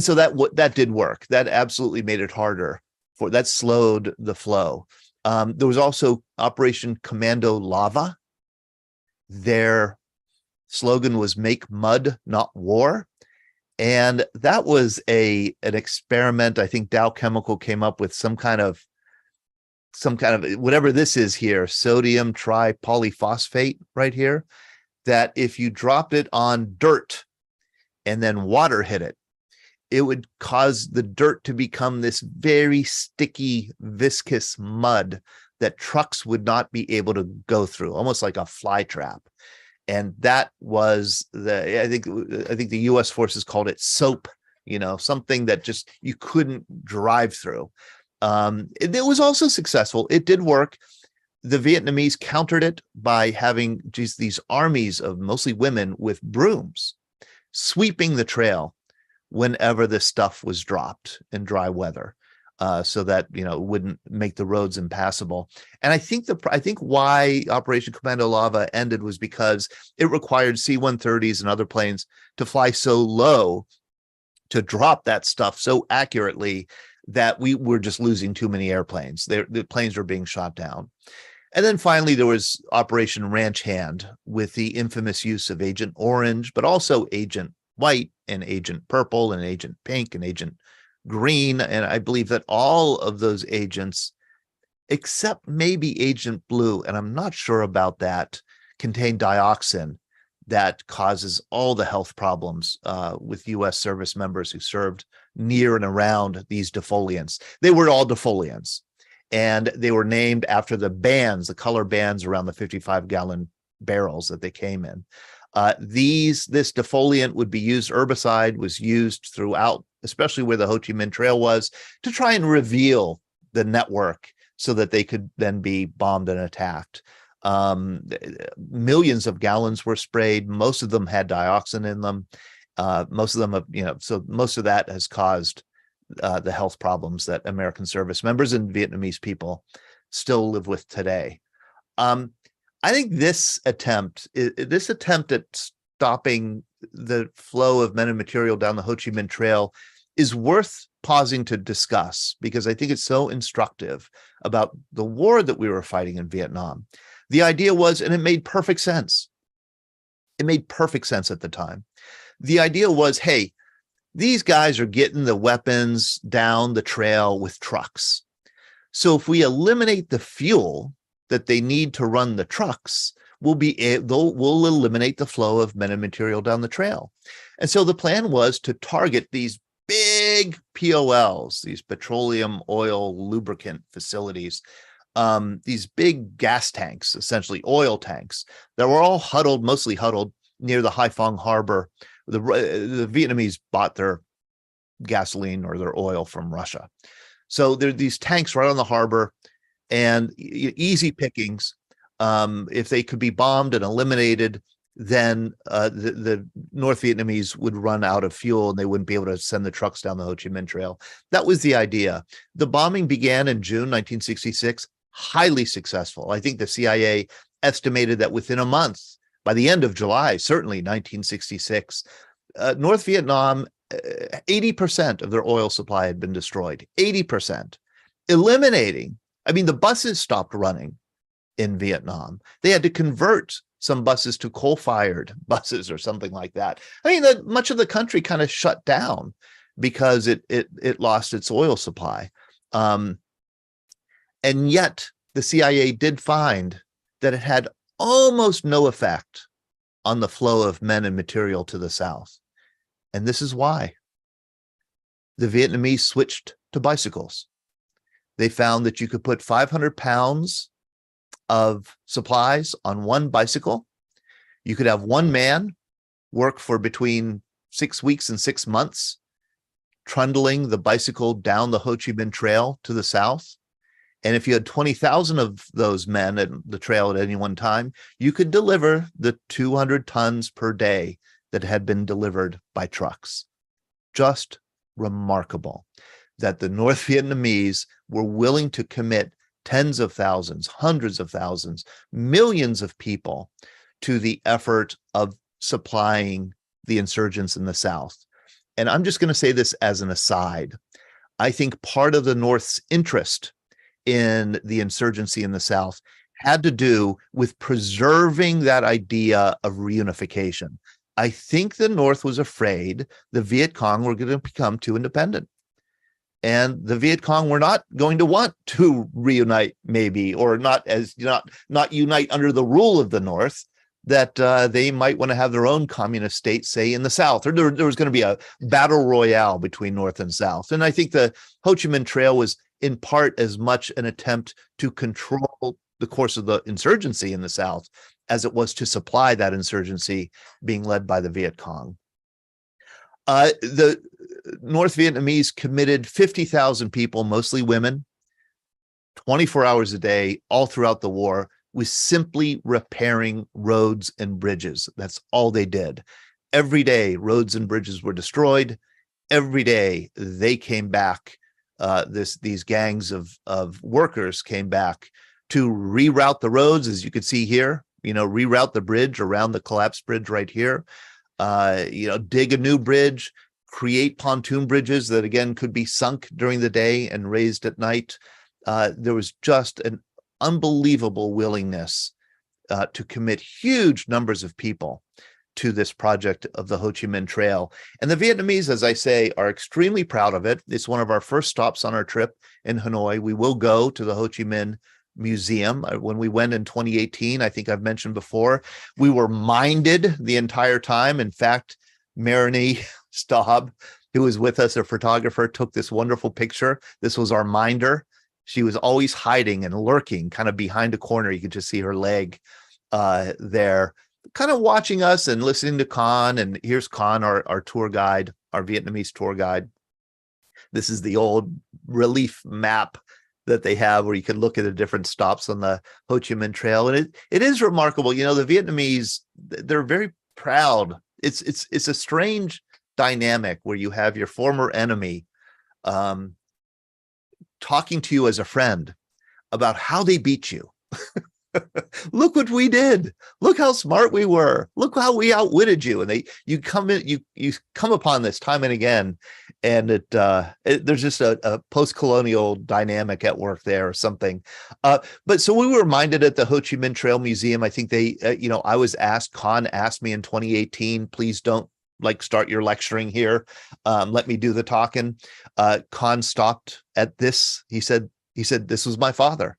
so that did work. That absolutely made it harder. That slowed the flow. There was also Operation Commando Lava. Their slogan was "Make mud, not war," and that was an experiment. I think Dow Chemical came up with some kind of whatever this is here, sodium tripolyphosphate right here, that if you dropped it on dirt and then water hit it, it would cause the dirt to become this very sticky, viscous mud that trucks would not be able to go through, almost like a fly trap. And that was I think the U.S. forces called it soap, something that just you couldn't drive through. It was also successful. It did work. The Vietnamese countered it by having these armies of mostly women with brooms sweeping the trail whenever this stuff was dropped in dry weather. so that it wouldn't make the roads impassable. And I think why Operation Commando Lava ended was because it required C-130s and other planes to fly so low to drop that stuff so accurately that we were just losing too many airplanes. The planes were being shot down. And then finally, there was Operation Ranch Hand with the infamous use of Agent Orange, but also Agent White and Agent Purple and Agent Pink and Agent Green. And I believe that all of those agents, except maybe Agent Blue, and I'm not sure about that, contain dioxin that causes all the health problems with U.S. service members who served near and around these defoliants. They were all defoliants, and they were named after the bands, the color bands around the 55-gallon barrels that they came in. This defoliant would be used, herbicide was used throughout, especially where the Ho Chi Minh Trail was, to try and reveal the network so that they could then be bombed and attacked. Millions of gallons were sprayed. Most of them had dioxin in them. Most of them, so most of that has caused the health problems that American service members and Vietnamese people still live with today. I think this attempt at stopping the flow of men and material down the Ho Chi Minh Trail is worth pausing to discuss, because I think it's so instructive about the war that we were fighting in Vietnam. The idea was, and it made perfect sense. It made perfect sense at the time. The idea was, hey, these guys are getting the weapons down the trail with trucks. So if we eliminate the fuel that they need to run the trucks, we'll eliminate the flow of men and material down the trail. And so the plan was to target these big POLs, these petroleum oil lubricant facilities, these big gas tanks, essentially oil tanks, that were all mostly huddled near the Haiphong harbor. The Vietnamese bought their gasoline or their oil from Russia. So there are these tanks right on the harbor, and easy pickings. If they could be bombed and eliminated, then the North Vietnamese would run out of fuel and they wouldn't be able to send the trucks down the Ho Chi Minh Trail. That was the idea. The bombing began in June 1966, highly successful. I think the CIA estimated that within a month, by the end of July, certainly 1966, North Vietnam, 80% of their oil supply had been destroyed, 80%, eliminating. I mean, the buses stopped running in Vietnam. They had to convert some buses to coal-fired buses or something like that. I mean, much of the country kind of shut down because it lost its oil supply. And yet the CIA did find that it had almost no effect on the flow of men and material to the south. And this is why. The Vietnamese switched to bicycles. They found that you could put 500 pounds of supplies on one bicycle. You could have one man work for between 6 weeks and 6 months, trundling the bicycle down the Ho Chi Minh Trail to the south. And if you had 20,000 of those men at the trail at any one time, you could deliver the 200 tons per day that had been delivered by trucks. Just remarkable that the North Vietnamese were willing to commit tens of thousands, hundreds of thousands, millions of people to the effort of supplying the insurgents in the South. And I'm just going to say this as an aside. I think part of the North's interest in the insurgency in the South had to do with preserving that idea of reunification. I think the North was afraid the Viet Cong were going to become too independent. And the Viet Cong were not going to want to reunite, maybe, or not unite under the rule of the North, that they might want to have their own communist state, say, in the South, or there was going to be a battle royale between North and South. And I think the Ho Chi Minh Trail was in part as much an attempt to control the course of the insurgency in the South as it was to supply that insurgency being led by the Viet Cong. The North Vietnamese committed 50,000 people, mostly women, 24 hours a day, all throughout the war, with simply repairing roads and bridges. That's all they did. Every day, roads and bridges were destroyed. Every day, they came back these gangs of workers came back to reroute the roads, as you can see here, reroute the bridge around the collapsed bridge right here, dig a new bridge, create pontoon bridges that again could be sunk during the day and raised at night. There was just an unbelievable willingness to commit huge numbers of people to this project of the Ho Chi Minh Trail. And the Vietnamese, as I say, are extremely proud of it. It's one of our first stops on our trip in Hanoi. We will go to the Ho Chi Minh Museum. When we went in 2018, I think I've mentioned before, we were minded the entire time. In fact, Marini Staub, who was with us, a photographer, took this wonderful picture. This was our minder. She was always hiding and lurking kind of behind a corner. You could just see her leg there, kind of watching us and listening to Con. And here's Con, our tour guide, our Vietnamese tour guide. This is the old relief map that they have where you can look at the different stops on the Ho Chi Minh Trail. And it is remarkable. The Vietnamese, they're very proud. It's a strange dynamic where you have your former enemy talking to you as a friend about how they beat you. Look what we did. Look how smart we were. Look how we outwitted you. And you come upon this time and again, and there's just a post-colonial dynamic at work there or something. But so we were reminded at the Ho Chi Minh Trail Museum. I think they, I was asked, Con asked me in 2018, please don't start your lecturing here. Let me do the talking. Con stopped at this. He said, this was my father.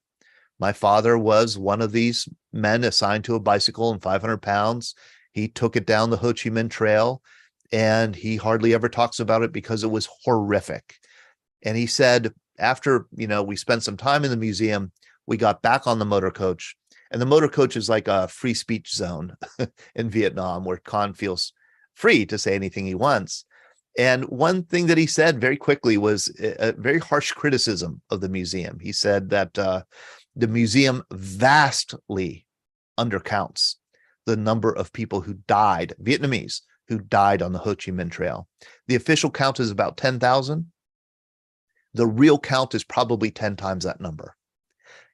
My father was one of these men assigned to a bicycle and 500 pounds. He took it down the Ho Chi Minh Trail, and he hardly ever talks about it because it was horrific. And he said, after, we spent some time in the museum, we got back on the motor coach, and the motor coach is like a free speech zone in Vietnam where Con feels free to say anything he wants. And one thing that he said very quickly was a very harsh criticism of the museum. He said that the museum vastly undercounts the number of people who died, Vietnamese, who died on the Ho Chi Minh Trail. The official count is about 10,000. The real count is probably 10 times that number.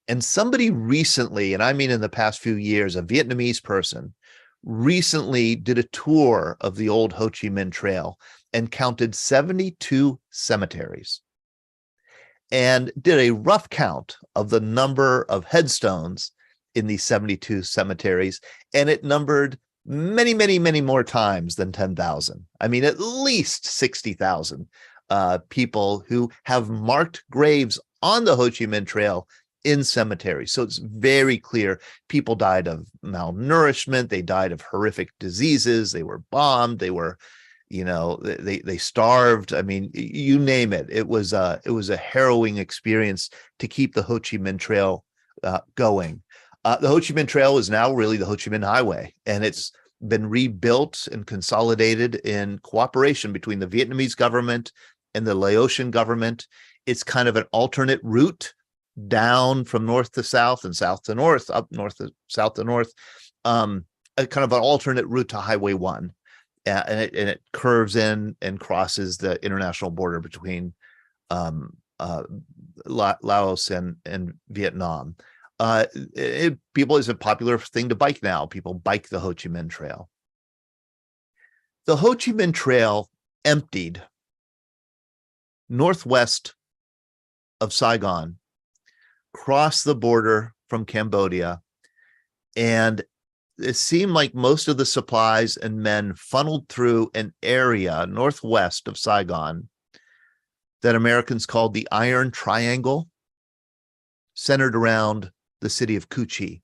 And somebody recently, and I mean in the past few years, a Vietnamese person recently did a tour of the old Ho Chi Minh Trail and counted 72 cemeteries and did a rough count of the number of headstones in these 72 cemeteries. And it numbered many, many, many more times than 10,000. I mean, at least 60,000 people who have marked graves on the Ho Chi Minh Trail in cemeteries. So it's very clear people died of malnourishment. They died of horrific diseases. They were bombed. They were, they starved. I mean, you name it. It was a harrowing experience to keep the Ho Chi Minh Trail going. The Ho Chi Minh Trail is now really the Ho Chi Minh Highway, and it's been rebuilt and consolidated in cooperation between the Vietnamese government and the Laotian government. It's kind of an alternate route down from north to south and south to north, up north to south to north, a kind of an alternate route to Highway 1. And it curves in and crosses the international border between Laos and Vietnam. People, is a popular thing to bike now. People bike the Ho Chi Minh Trail. The Ho Chi Minh Trail emptied northwest of Saigon, crossed the border from Cambodia, and it seemed like most of the supplies and men funneled through an area northwest of Saigon that Americans called the Iron Triangle, centered around the city of Cu Chi.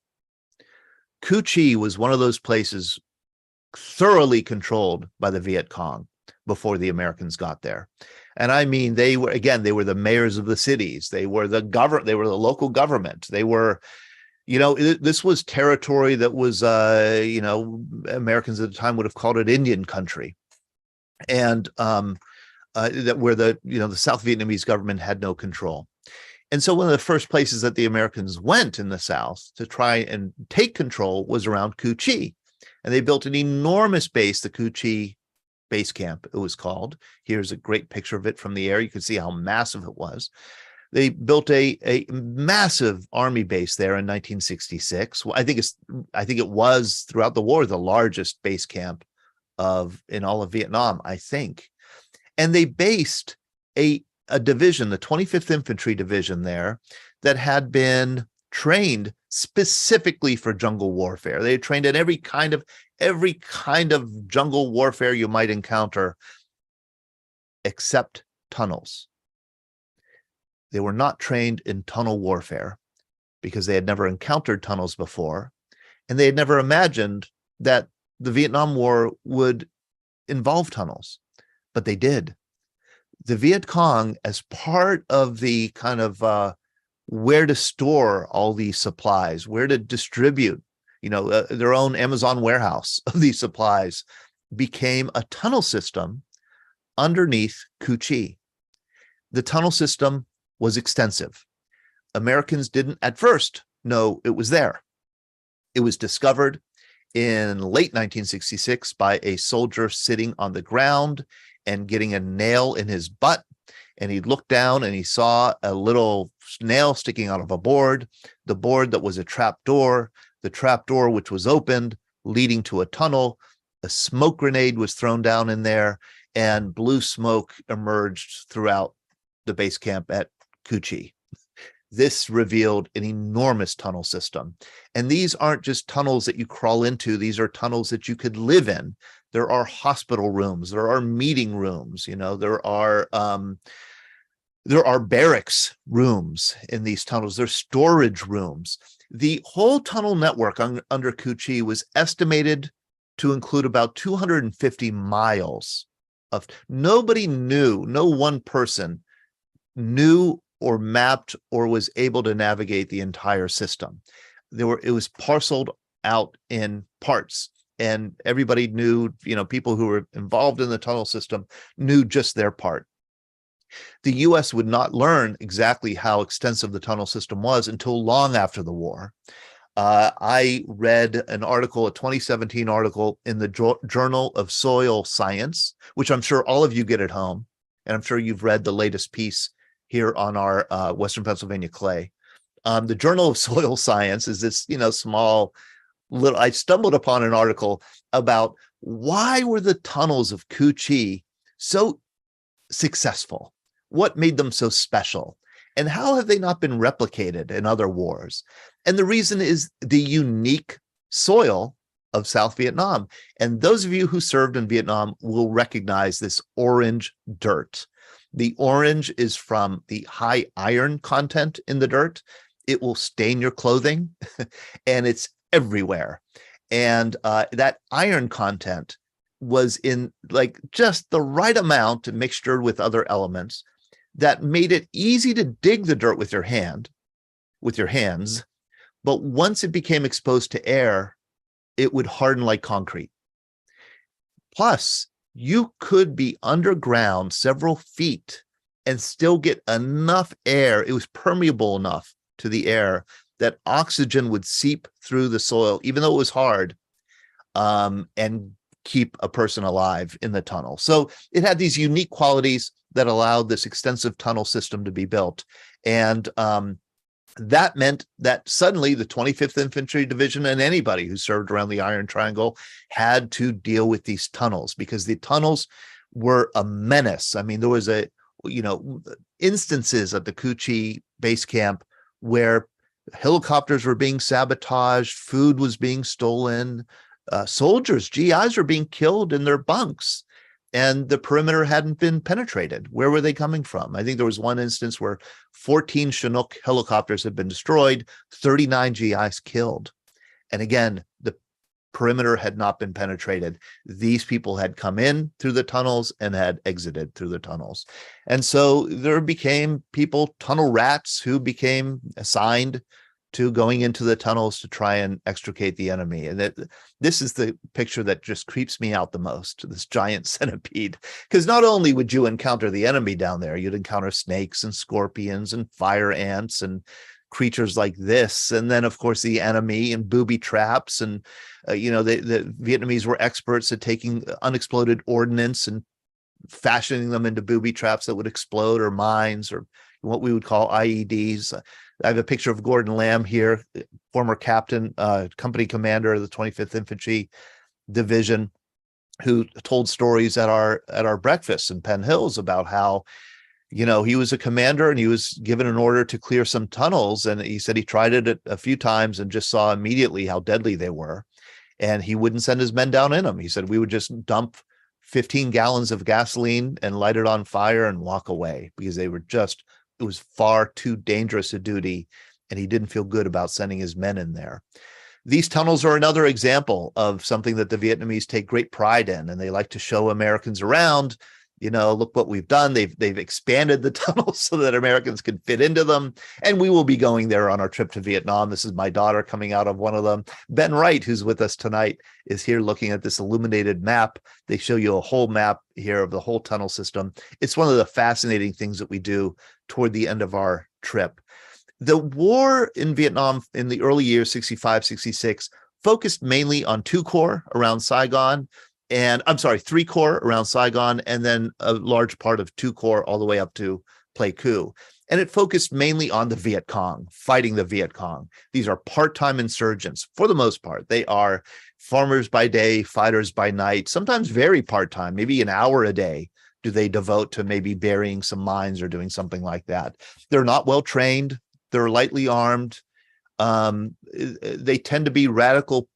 Cu Chi was one of those places thoroughly controlled by the Viet Cong before the Americans got there. And I mean, they were the mayors of the cities. They were the local government. They were, this was territory that was, Americans at the time would have called it Indian country. And that where the South Vietnamese government had no control. And so one of the first places that the Americans went in the South to try and take control was around Cu Chi. And they built an enormous base, the Cu Chi Base Camp, it was called. Here's a great picture of it from the air. You can see how massive it was. They built a massive army base there in 1966. I think it was throughout the war the largest base camp in all of Vietnam, I think. And they based a division, the 25th Infantry Division there, that had been trained specifically for jungle warfare. They had trained in every kind of jungle warfare you might encounter, except tunnels. They were not trained in tunnel warfare because they had never encountered tunnels before, and they had never imagined that the Vietnam War would involve tunnels, but they did. The Viet Cong, as part of the kind of where to store all these supplies, where to distribute, their own Amazon warehouse of these supplies, became a tunnel system underneath Cu Chi. The tunnel system was extensive. Americans didn't at first know it was there. It was discovered in late 1966 by a soldier sitting on the ground and getting a nail in his butt. And he looked down and he saw a little nail sticking out of a board, the board that was a trap door, the trap door which was opened, leading to a tunnel. A smoke grenade was thrown down in there, and blue smoke emerged throughout the base camp at Cu Chi. This revealed an enormous tunnel system. And these aren't just tunnels that you crawl into. These are tunnels that you could live in. There are hospital rooms. There are meeting rooms. There are barracks rooms in these tunnels. There's storage rooms. The whole tunnel network under Cu Chi was estimated to include about 250 miles of. Nobody knew, no one person knew or mapped or was able to navigate the entire system. It was parceled out in parts, and everybody knew, people who were involved in the tunnel system knew just their part. The U.S. would not learn exactly how extensive the tunnel system was until long after the war. I read an article, a 2017 article in the Journal of Soil Science, which I'm sure all of you get at home, and I'm sure you've read the latest piece here on our Western Pennsylvania clay. The Journal of Soil Science is this, small little. I stumbled upon an article about why were the tunnels of Cu Chi so successful? What made them so special? And how have they not been replicated in other wars? And the reason is the unique soil of South Vietnam. And those of you who served in Vietnam will recognize this orange dirt. The orange is from the high iron content in the dirt. It will stain your clothing, and it's everywhere. And that iron content was in just the right amount mixtured with other elements that made it easy to dig the dirt with your hands. But once it became exposed to air, it would harden like concrete. Plus, you could be underground several feet and still get enough air. It was permeable enough to the air that oxygen would seep through the soil, even though it was hard, and keep a person alive in the tunnel. So it had these unique qualities that allowed this extensive tunnel system to be built. And that meant that suddenly the 25th Infantry Division and anybody who served around the Iron Triangle had to deal with these tunnels, because the tunnels were a menace. I mean, there was instances at the Cu Chi base camp where helicopters were being sabotaged, food was being stolen, soldiers, GIs were being killed in their bunks, and the perimeter hadn't been penetrated. Where were they coming from? I think there was one instance where 14 Chinook helicopters had been destroyed, 39 GIs killed. And again, the perimeter had not been penetrated. These people had come in through the tunnels and had exited through the tunnels. And so there became tunnel rats, who became assigned to going into the tunnels to try and extricate the enemy. And this is the picture that just creeps me out the most, this giant centipede. Because not only would you encounter the enemy down there, you'd encounter snakes and scorpions and fire ants and creatures like this. And then, of course, the enemy and booby traps. And, the Vietnamese were experts at taking unexploded ordnance and fashioning them into booby traps that would explode, or mines, or what we would call IEDs. I have a picture of Gordon Lamb here, former captain, company commander of the 25th Infantry Division, who told stories at our breakfast in Penn Hills about how, he was a commander and he was given an order to clear some tunnels. And he said he tried it a few times and just saw immediately how deadly they were. And he wouldn't send his men down in them. He said, we would just dump 15 gallons of gasoline and light it on fire and walk away, because it was far too dangerous a duty. And he didn't feel good about sending his men in there. These tunnels are another example of something that the Vietnamese take great pride in, and they like to show Americans around, look what we've done. They've expanded the tunnels so that Americans can fit into them. And we will be going there on our trip to Vietnam. This is my daughter coming out of one of them. Ben Wright, who's with us tonight, is here looking at this illuminated map. They show you a whole map here of the whole tunnel system. It's one of the fascinating things that we do toward the end of our trip. The war in Vietnam in the early years, 65, 66, focused mainly on 2 corps around Saigon, and 3 corps around Saigon, and then a large part of 2 corps all the way up to Pleiku. And it focused mainly on the Viet Cong, fighting the Viet Cong. These are part-time insurgents for the most part. They are farmers by day, fighters by night, sometimes very part-time, maybe an hour a day do they devote to maybe burying some mines or doing something like that. They're not well trained. They're lightly armed. They tend to be radical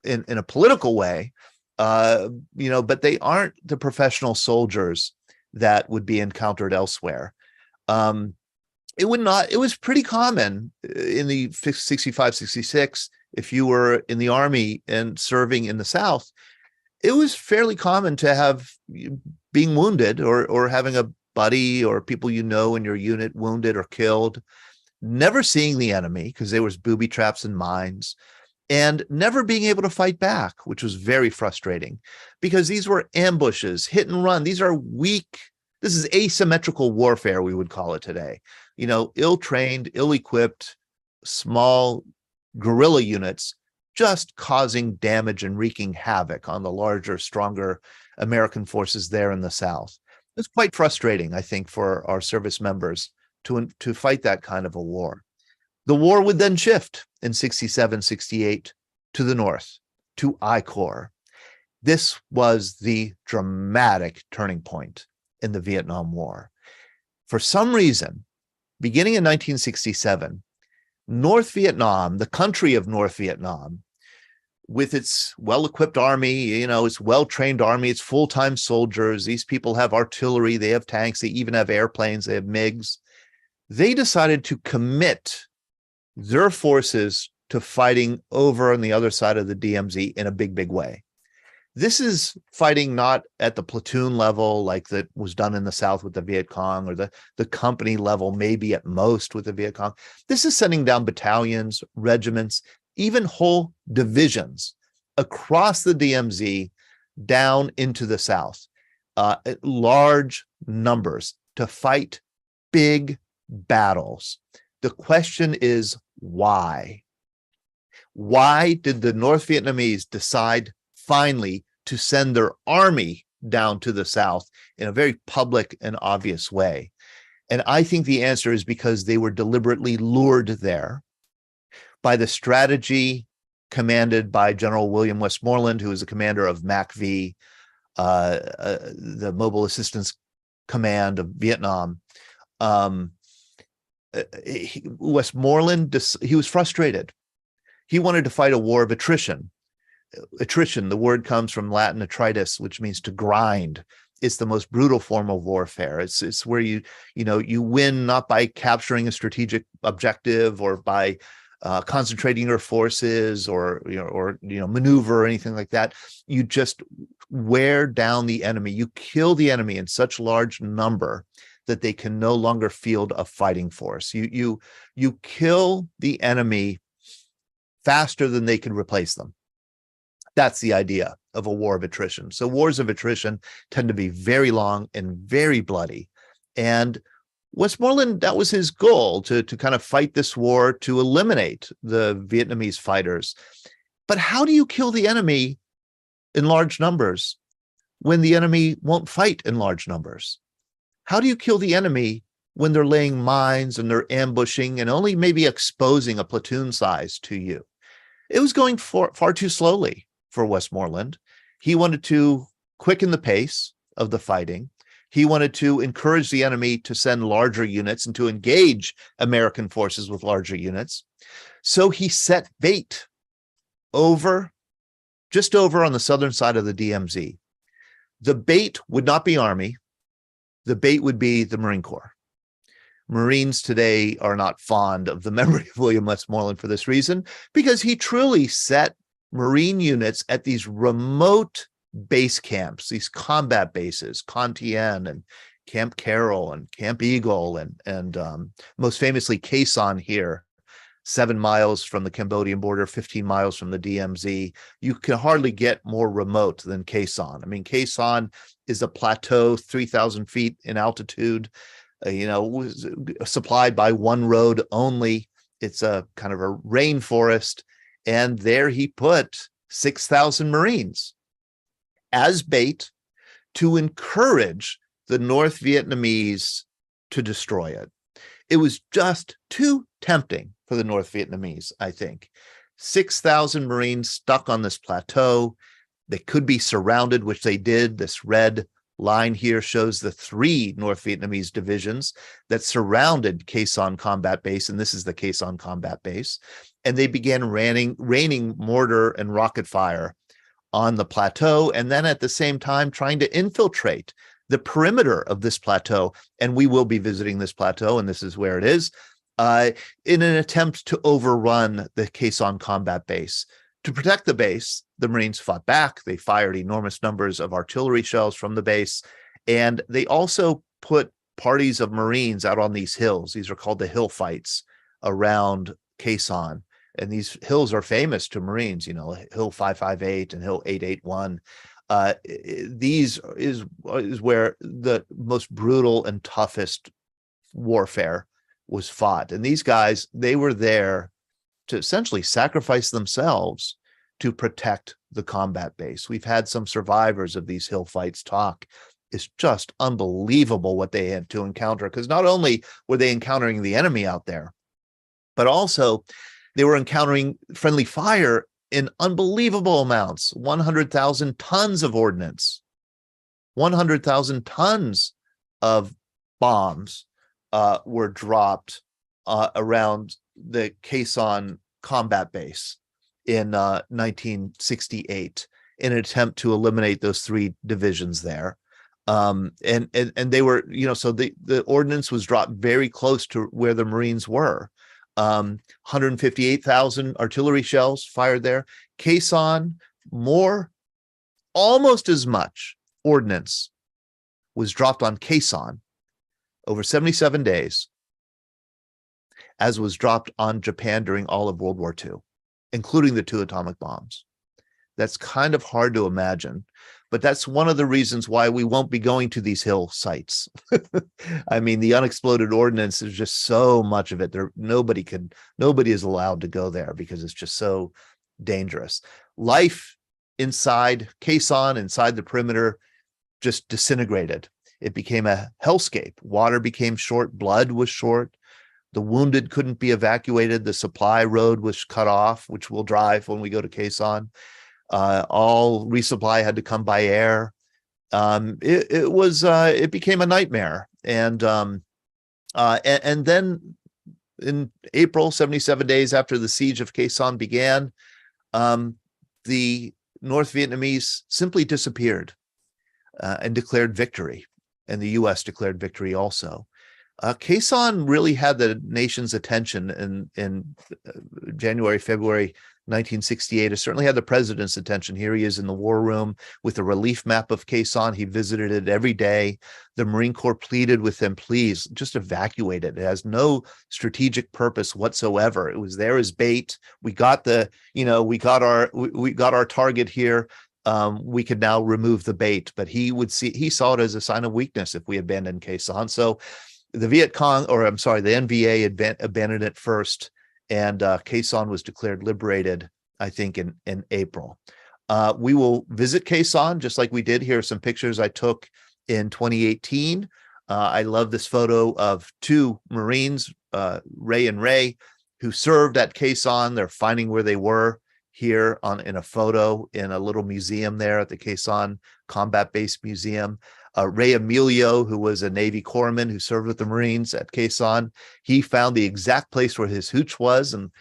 in a political way, but they aren't the professional soldiers that would be encountered elsewhere. It was pretty common in the 65, 66, if you were in the Army and serving in the South, it was fairly common to have being wounded or having a buddy or people in your unit wounded or killed, never seeing the enemy because there was booby traps and mines, and never being able to fight back, which was very frustrating because these were ambushes, hit and run. These are weak. This is asymmetrical warfare, we would call it today. Ill-trained, ill-equipped, small guerrilla units just causing damage and wreaking havoc on the larger, stronger American forces there in the South. It's quite frustrating, I think, for our service members to fight that kind of a war. The war would then shift in 67, 68 to the north, to I Corps. This was the dramatic turning point in the Vietnam War. For some reason, beginning in 1967, North Vietnam, the country of North Vietnam, with its well-equipped army, its well-trained army, its full-time soldiers, these people have artillery, they have tanks, they even have airplanes, they have MiGs. They decided to commit their forces to fighting over on the other side of the DMZ in a big, big way. This is fighting not at the platoon level like that was done in the South with the Viet Cong, or the company level, maybe at most with the Viet Cong. This is sending down battalions, regiments, even whole divisions across the DMZ down into the South, large numbers to fight big battles. The question is why? Why did the North Vietnamese decide finally to send their army down to the South in a very public and obvious way? And I think the answer is because they were deliberately lured there by the strategy commanded by General William Westmoreland, who was the commander of MACV, the Mobile Assistance Command of Vietnam. Westmoreland, he was frustrated. He wanted to fight a war of attrition. Attrition, the word comes from Latin attritus, which means to grind. It's the most brutal form of warfare. It's where you win not by capturing a strategic objective or by concentrating your forces or maneuver or anything like that. You just wear down the enemy. You kill the enemy in such large number that they can no longer field a fighting force. You kill the enemy faster than they can replace them. That's the idea of a war of attrition. So wars of attrition tend to be very long and very bloody. And Westmoreland, that was his goal, to kind of fight this war, to eliminate the Vietnamese fighters. But how do you kill the enemy in large numbers when the enemy won't fight in large numbers? How do you kill the enemy when they're laying mines and they're ambushing and only maybe exposing a platoon size to you? It was going far too slowly for Westmoreland. He wanted to quicken the pace of the fighting. He wanted to encourage the enemy to send larger units and to engage American forces with larger units. So he set bait just over on the southern side of the DMZ. The bait would not be Army. The bait would be the Marine Corps. Marines today are not fond of the memory of William Westmoreland for this reason, because he truly set Marine units at these remote base camps, these combat bases, Con Tien and Camp Carroll and Camp Eagle, and most famously Khe Sanh here, 7 miles from the Cambodian border, 15 miles from the DMZ. You can hardly get more remote than Khe Sanh. I mean, Khe Sanh is a plateau, 3,000 feet in altitude, supplied by one road only. It's a kind of a rainforest. And there he put 6,000 Marines as bait to encourage the North Vietnamese to destroy it. It was just too tempting for the North Vietnamese, I think. 6,000 Marines stuck on this plateau. They could be surrounded, which they did. This red line here shows the 3 North Vietnamese divisions that surrounded Khe Sanh Combat Base, and this is the Khe Sanh Combat Base. And they began raining mortar and rocket fire on the plateau, and then at the same time trying to infiltrate the perimeter of this plateau. And we will be visiting this plateau, and this is where it is, in an attempt to overrun the Khe Sanh Combat Base. To protect the base, the Marines fought back. They fired enormous numbers of artillery shells from the base, and they also put parties of Marines out on these hills. These are called the hill fights around Khe Sanh, and these hills are famous to Marines, Hill 558 and Hill 881. These is where the most brutal and toughest warfare was fought. And these guys, they were there to essentially sacrifice themselves to protect the combat base. We've had some survivors of these hill fights talk. It's just unbelievable what they had to encounter, because not only were they encountering the enemy out there, but also they were encountering friendly fire in unbelievable amounts. 100,000 tons of ordnance, 100,000 tons of bombs were dropped around the Khe Sanh combat base in 1968 in an attempt to eliminate those 3 divisions there. And they were, so the ordnance was dropped very close to where the Marines were. 158,000 artillery shells fired there. Khe Sanh, almost as much ordnance was dropped on Khe Sanh over 77 days as was dropped on Japan during all of World War II, including the 2 atomic bombs. That's kind of hard to imagine, but that's one of the reasons why we won't be going to these hill sites. I mean, the unexploded ordnance is just so much of it. Nobody is allowed to go there because it's just so dangerous. Life inside Khe Sanh, inside the perimeter, just disintegrated. It became a hellscape. Water became short, blood was short. The wounded couldn't be evacuated. The supply road was cut off, which we'll drive when we go to Khe Sanh. All resupply had to come by air. It became a nightmare. And then in April, 77 days after the siege of Khe Sanh began, the North Vietnamese simply disappeared and declared victory. And the U.S. declared victory also. Khe Sanh really had the nation's attention in January, February 1968. It certainly had the president's attention. Here he is in the war room with a relief map of Khe Sanh. He visited it every day. The Marine Corps pleaded with him, please just evacuate it. It has no strategic purpose whatsoever. It was there as bait. We got our target here. We could now remove the bait, but he saw it as a sign of weakness if we abandoned Khe Sanh. So the Viet Cong, or I'm sorry, the NVA abandoned it first, and Khe Sanh was declared liberated, I think, in April. We will visit Khe Sanh just like we did. Here are some pictures I took in 2018. I love this photo of two Marines, Ray and Ray, who served at Khe Sanh. They're finding where they were here in a photo in a little museum there at the Khe Sanh Combat Base Museum. Ray Emilio, who was a Navy corpsman who served with the Marines at Khe Sanh, he found the exact place where his hooch was, and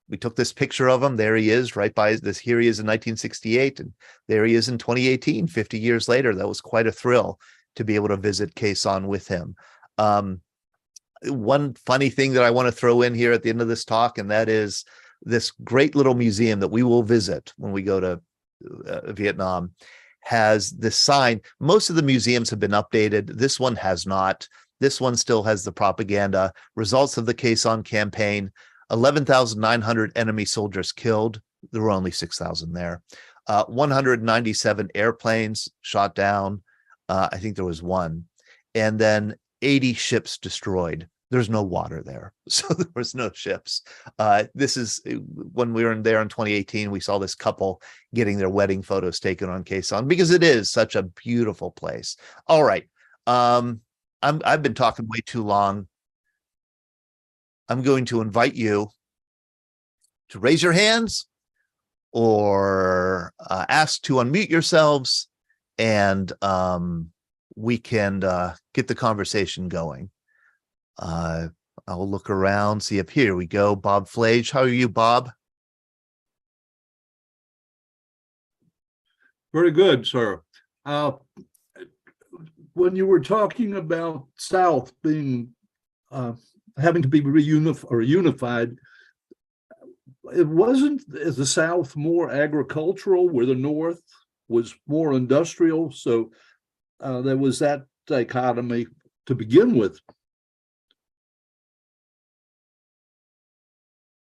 we took this picture of him. There he is, right by this. Here he is in 1968, and there he is in 2018, 50 years later. That was quite a thrill to be able to visit Khe Sanh with him. One funny thing that I want to throw in here at the end of this talk, and that is this great little museum that we will visit when we go to Vietnam, has this sign. Most of the museums have been updated. This one has not. This one still has the propaganda. Results of the Khe Sanh campaign: 11,900 enemy soldiers killed. There were only 6,000 there. 197 airplanes shot down. I think there was one. And then 80 ships destroyed. There's no water there, so there was no ships. This is when we were there in 2018. We saw this couple getting their wedding photos taken on Khe Sanh because it is such a beautiful place. All right, I've been talking way too long. I'm going to invite you to raise your hands or ask to unmute yourselves, and we can get the conversation going. I'll look around, see if here we go. Bob Flage. How are you, Bob? Very good, sir. When you were talking about South being having to be unified, it wasn't the South more agricultural, where the North was more industrial. So there was that dichotomy to begin with.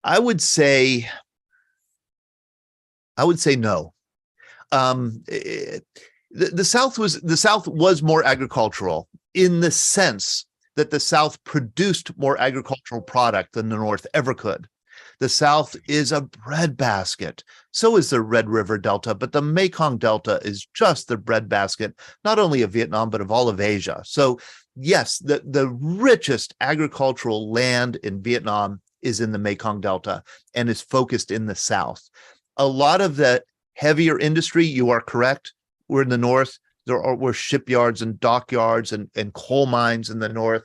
I would say no. The South was more agricultural in the sense that the South produced more agricultural product than the North ever could. The South is a breadbasket. So is the Red River Delta, but the Mekong Delta is just the breadbasket, not only of Vietnam, but of all of Asia. So yes, the richest agricultural land in Vietnam is in the Mekong Delta and is focused in the South. A lot of the heavier industry, you are correct, we're in the North. Were shipyards and dockyards and coal mines in the North.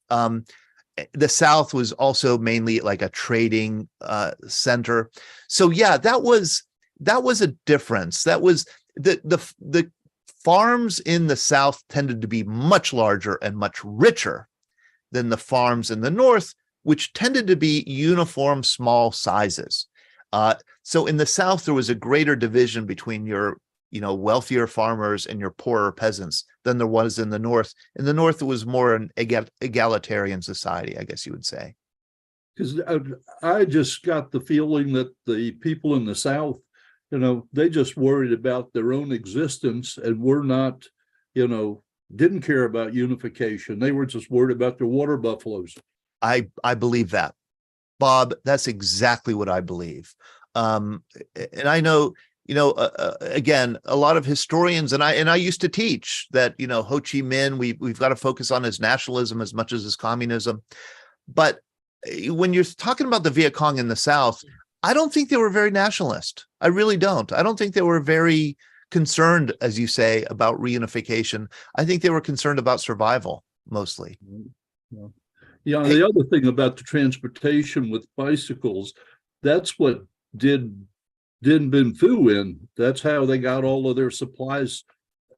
The South was also mainly like a trading center. So yeah, that was a difference. That was the farms in the South tended to be much larger and much richer than the farms in the North, which tended to be uniform small sizes. So in the South, there was a greater division between your wealthier farmers and your poorer peasants than there was in the North. In the North, it was more an egalitarian society, I guess you would say. Because I just got the feeling that the people in the South, they just worried about their own existence and were not, didn't care about unification. They were just worried about their water buffaloes. I believe that, Bob. That's exactly what I believe. And I know, again, a lot of historians, and I used to teach that, Ho Chi Minh, we've got to focus on his nationalism as much as his communism. But when you're talking about the Viet Cong in the South, I don't think they were very nationalist. I really don't. I don't think they were very concerned, as you say, about reunification. I think they were concerned about survival mostly. Yeah. The other thing about the transportation with bicycles, that's what did Dinh Bien Phu in. That's how they got all of their supplies,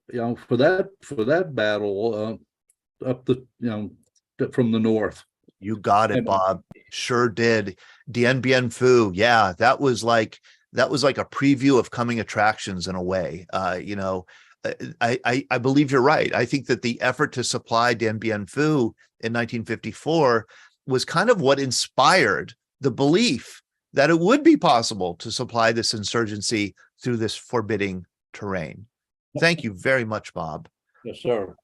for that battle up from the North. You got it, Bob. Sure did. Dien Bien Phu. Yeah, that was like a preview of coming attractions in a way. I believe you're right. I think that the effort to supply Dien Bien Phu in 1954 was kind of what inspired the belief that it would be possible to supply this insurgency through this forbidding terrain. Thank you very much, Bob. Yes, sir.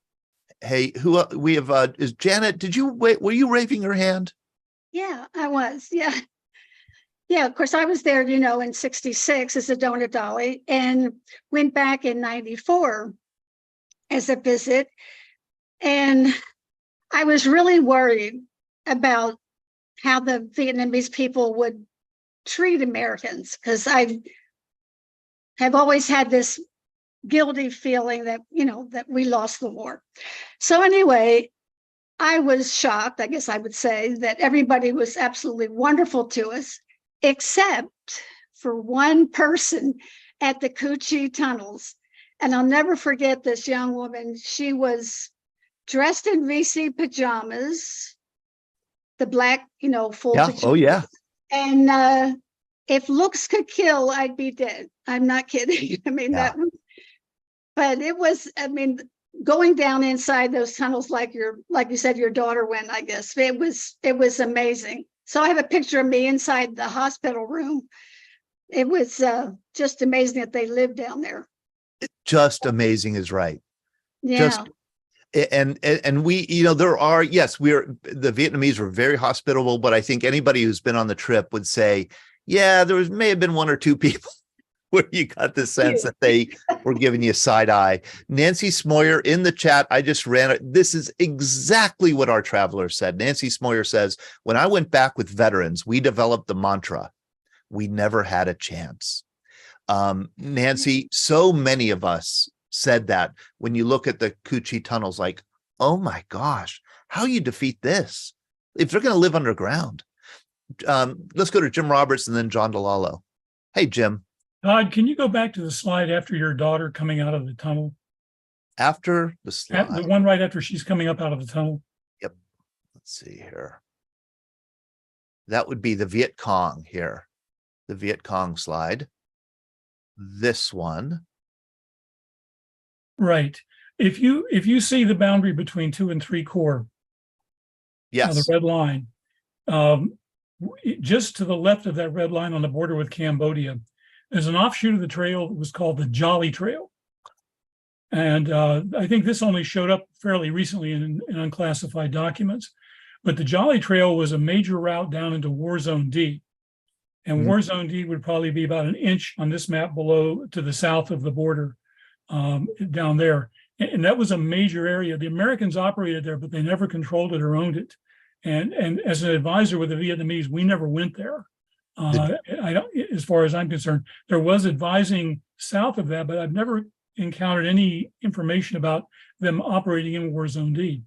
Hey, who we have? Is Janet? Did you wait? Were you waving your hand? Yeah, I was. Yeah. Yeah, of course, I was there, in 66 as a donut dolly and went back in 94 as a visit. And I was really worried about how the Vietnamese people would treat Americans, because I have always had this guilty feeling that, that we lost the war. So anyway, I was shocked, I guess I would say, that everybody was absolutely wonderful to us, except for one person at the Cu Chi tunnels. And I'll never forget this young woman. She was dressed in VC pajamas, the black, full pajamas. Oh, yeah. And if looks could kill, I'd be dead. I'm not kidding. I mean, Yeah. but it was, going down inside those tunnels, like you said, your daughter went, I guess. It was amazing. So I have a picture of me inside the hospital room. It was just amazing that they lived down there. Just amazing is right. Yeah. And we, there are, yes, the Vietnamese were very hospitable, but I think anybody who's been on the trip would say, yeah, may have been one or two people where you got the sense that they were giving you side eye. Nancy Smoyer in the chat, I just ran it. This is exactly what our traveler said. Nancy Smoyer says, when I went back with veterans, we developed the mantra, we never had a chance. Nancy, so many of us said that when you look at the Cu Chi tunnels, like, oh my gosh, how you defeat this if they're going to live underground? Let's go to Jim Roberts and then John DeLallo. Hey, Jim. Todd, can you go back to the slide after your daughter coming out of the tunnel? After the slide. The one right after she's coming up out of the tunnel? Yep. Let's see here. That would be the Viet Cong here. The Viet Cong slide. This one. Right. If you see the boundary between 2 and 3 Corps, yes, the red line, just to the left of that red line on the border with Cambodia, there's an offshoot of the trail that was called the Jolly Trail. And I think this only showed up fairly recently in unclassified documents. But the Jolly Trail was a major route down into War Zone D. And War Zone D would probably be about an inch on this map below to the south of the border down there. And that was a major area. The Americans operated there, but they never controlled it or owned it. And as an advisor with the Vietnamese, we never went there. As far as I'm concerned, there was advising south of that, but I've never encountered any information about them operating in War Zone D.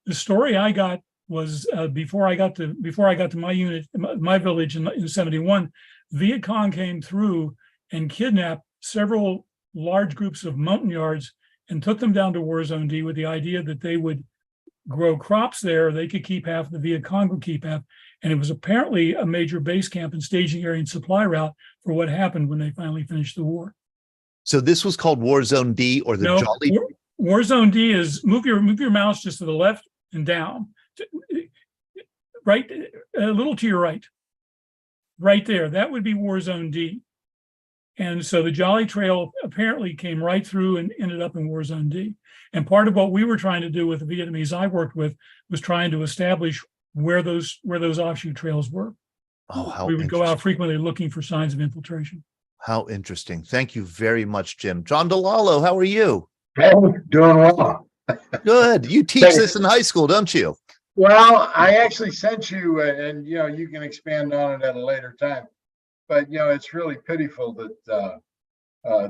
The story I got was before I got to my unit, my village in 71, Viet Cong came through and kidnapped several large groups of Montagnards and took them down to War Zone D with the idea that they would grow crops there. They could keep half, the Viet Cong would keep half. And it was apparently a major base camp and staging area and supply route for what happened when they finally finished the war. So this was called War Zone D, or the Jolly? War Zone D is move your mouse just to the left and down. Right, a little to your right. Right there, that would be War Zone D. And so the Jolly Trail apparently came right through and ended up in War Zone D. And part of what we were trying to do with the Vietnamese I worked with was trying to establish where those offshoot trails were. Oh, how we would go out frequently looking for signs of infiltration. How interesting. Thank you very much, Jim. John DeLallo, how are you? Oh, doing well. Good. You teach this in high school, don't you? Well, I actually sent you, and you can expand on it at a later time. But it's really pitiful that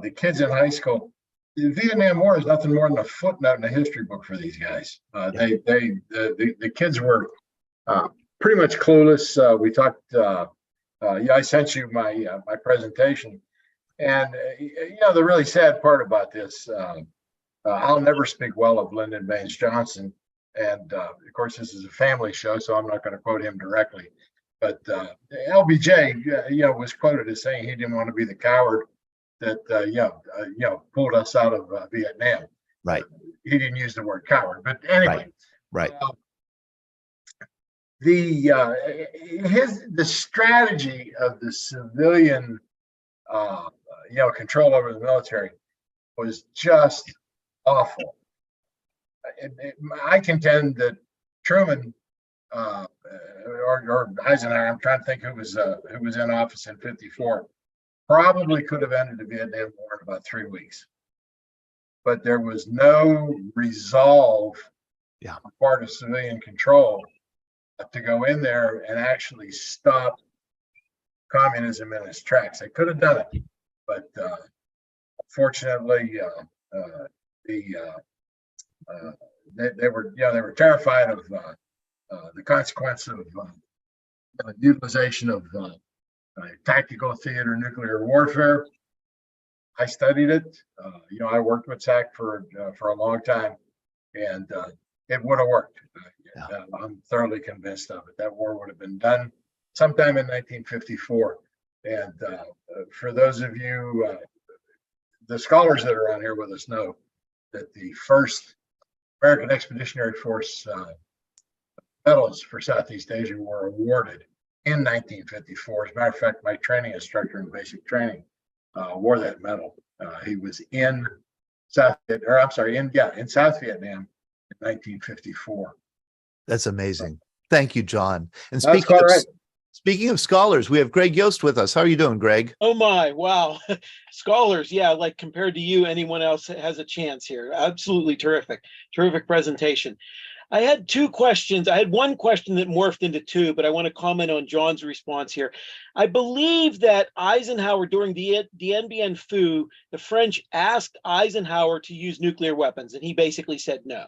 the kids in high school, the Vietnam War is nothing more than a footnote in a history book for these guys. The kids were pretty much clueless. We talked. I sent you my presentation, and the really sad part about this, I'll never speak well of Lyndon Baines Johnson, and of course this is a family show, so I'm not going to quote him directly. But LBJ, was quoted as saying he didn't want to be the coward that pulled us out of Vietnam. Right. He didn't use the word coward, but anyway. Right. The strategy of the civilian control over the military was just awful. I contend that Truman or Eisenhower, I'm trying to think who was in office in '54, probably could have ended the Vietnam War in about 3 weeks. But there was no resolve on part of civilian control to go in there and actually stop communism in its tracks. They could have done it, but unfortunately, they were terrified of the consequence of utilization of tactical theater nuclear warfare. I studied it. I worked with SAC for a long time, and it would have worked. I'm thoroughly convinced of it. That war would have been done sometime in 1954. And for those of you, the scholars that are on here with us know that the first American Expeditionary Force medals for Southeast Asia were awarded in 1954. As a matter of fact, my training instructor in basic training wore that medal. He was in South Vietnam in 1954. That's amazing. Thank you, John. And speaking of scholars, we have Greg Yost with us. How are you doing, Greg? Oh my, wow. Scholars, yeah, like compared to you, anyone else has a chance here. Absolutely terrific. Terrific presentation. I had two questions. I had one question that morphed into two, but I want to comment on John's response here. I believe that Eisenhower, during the Dien Bien Phu, the French asked Eisenhower to use nuclear weapons, and he basically said no.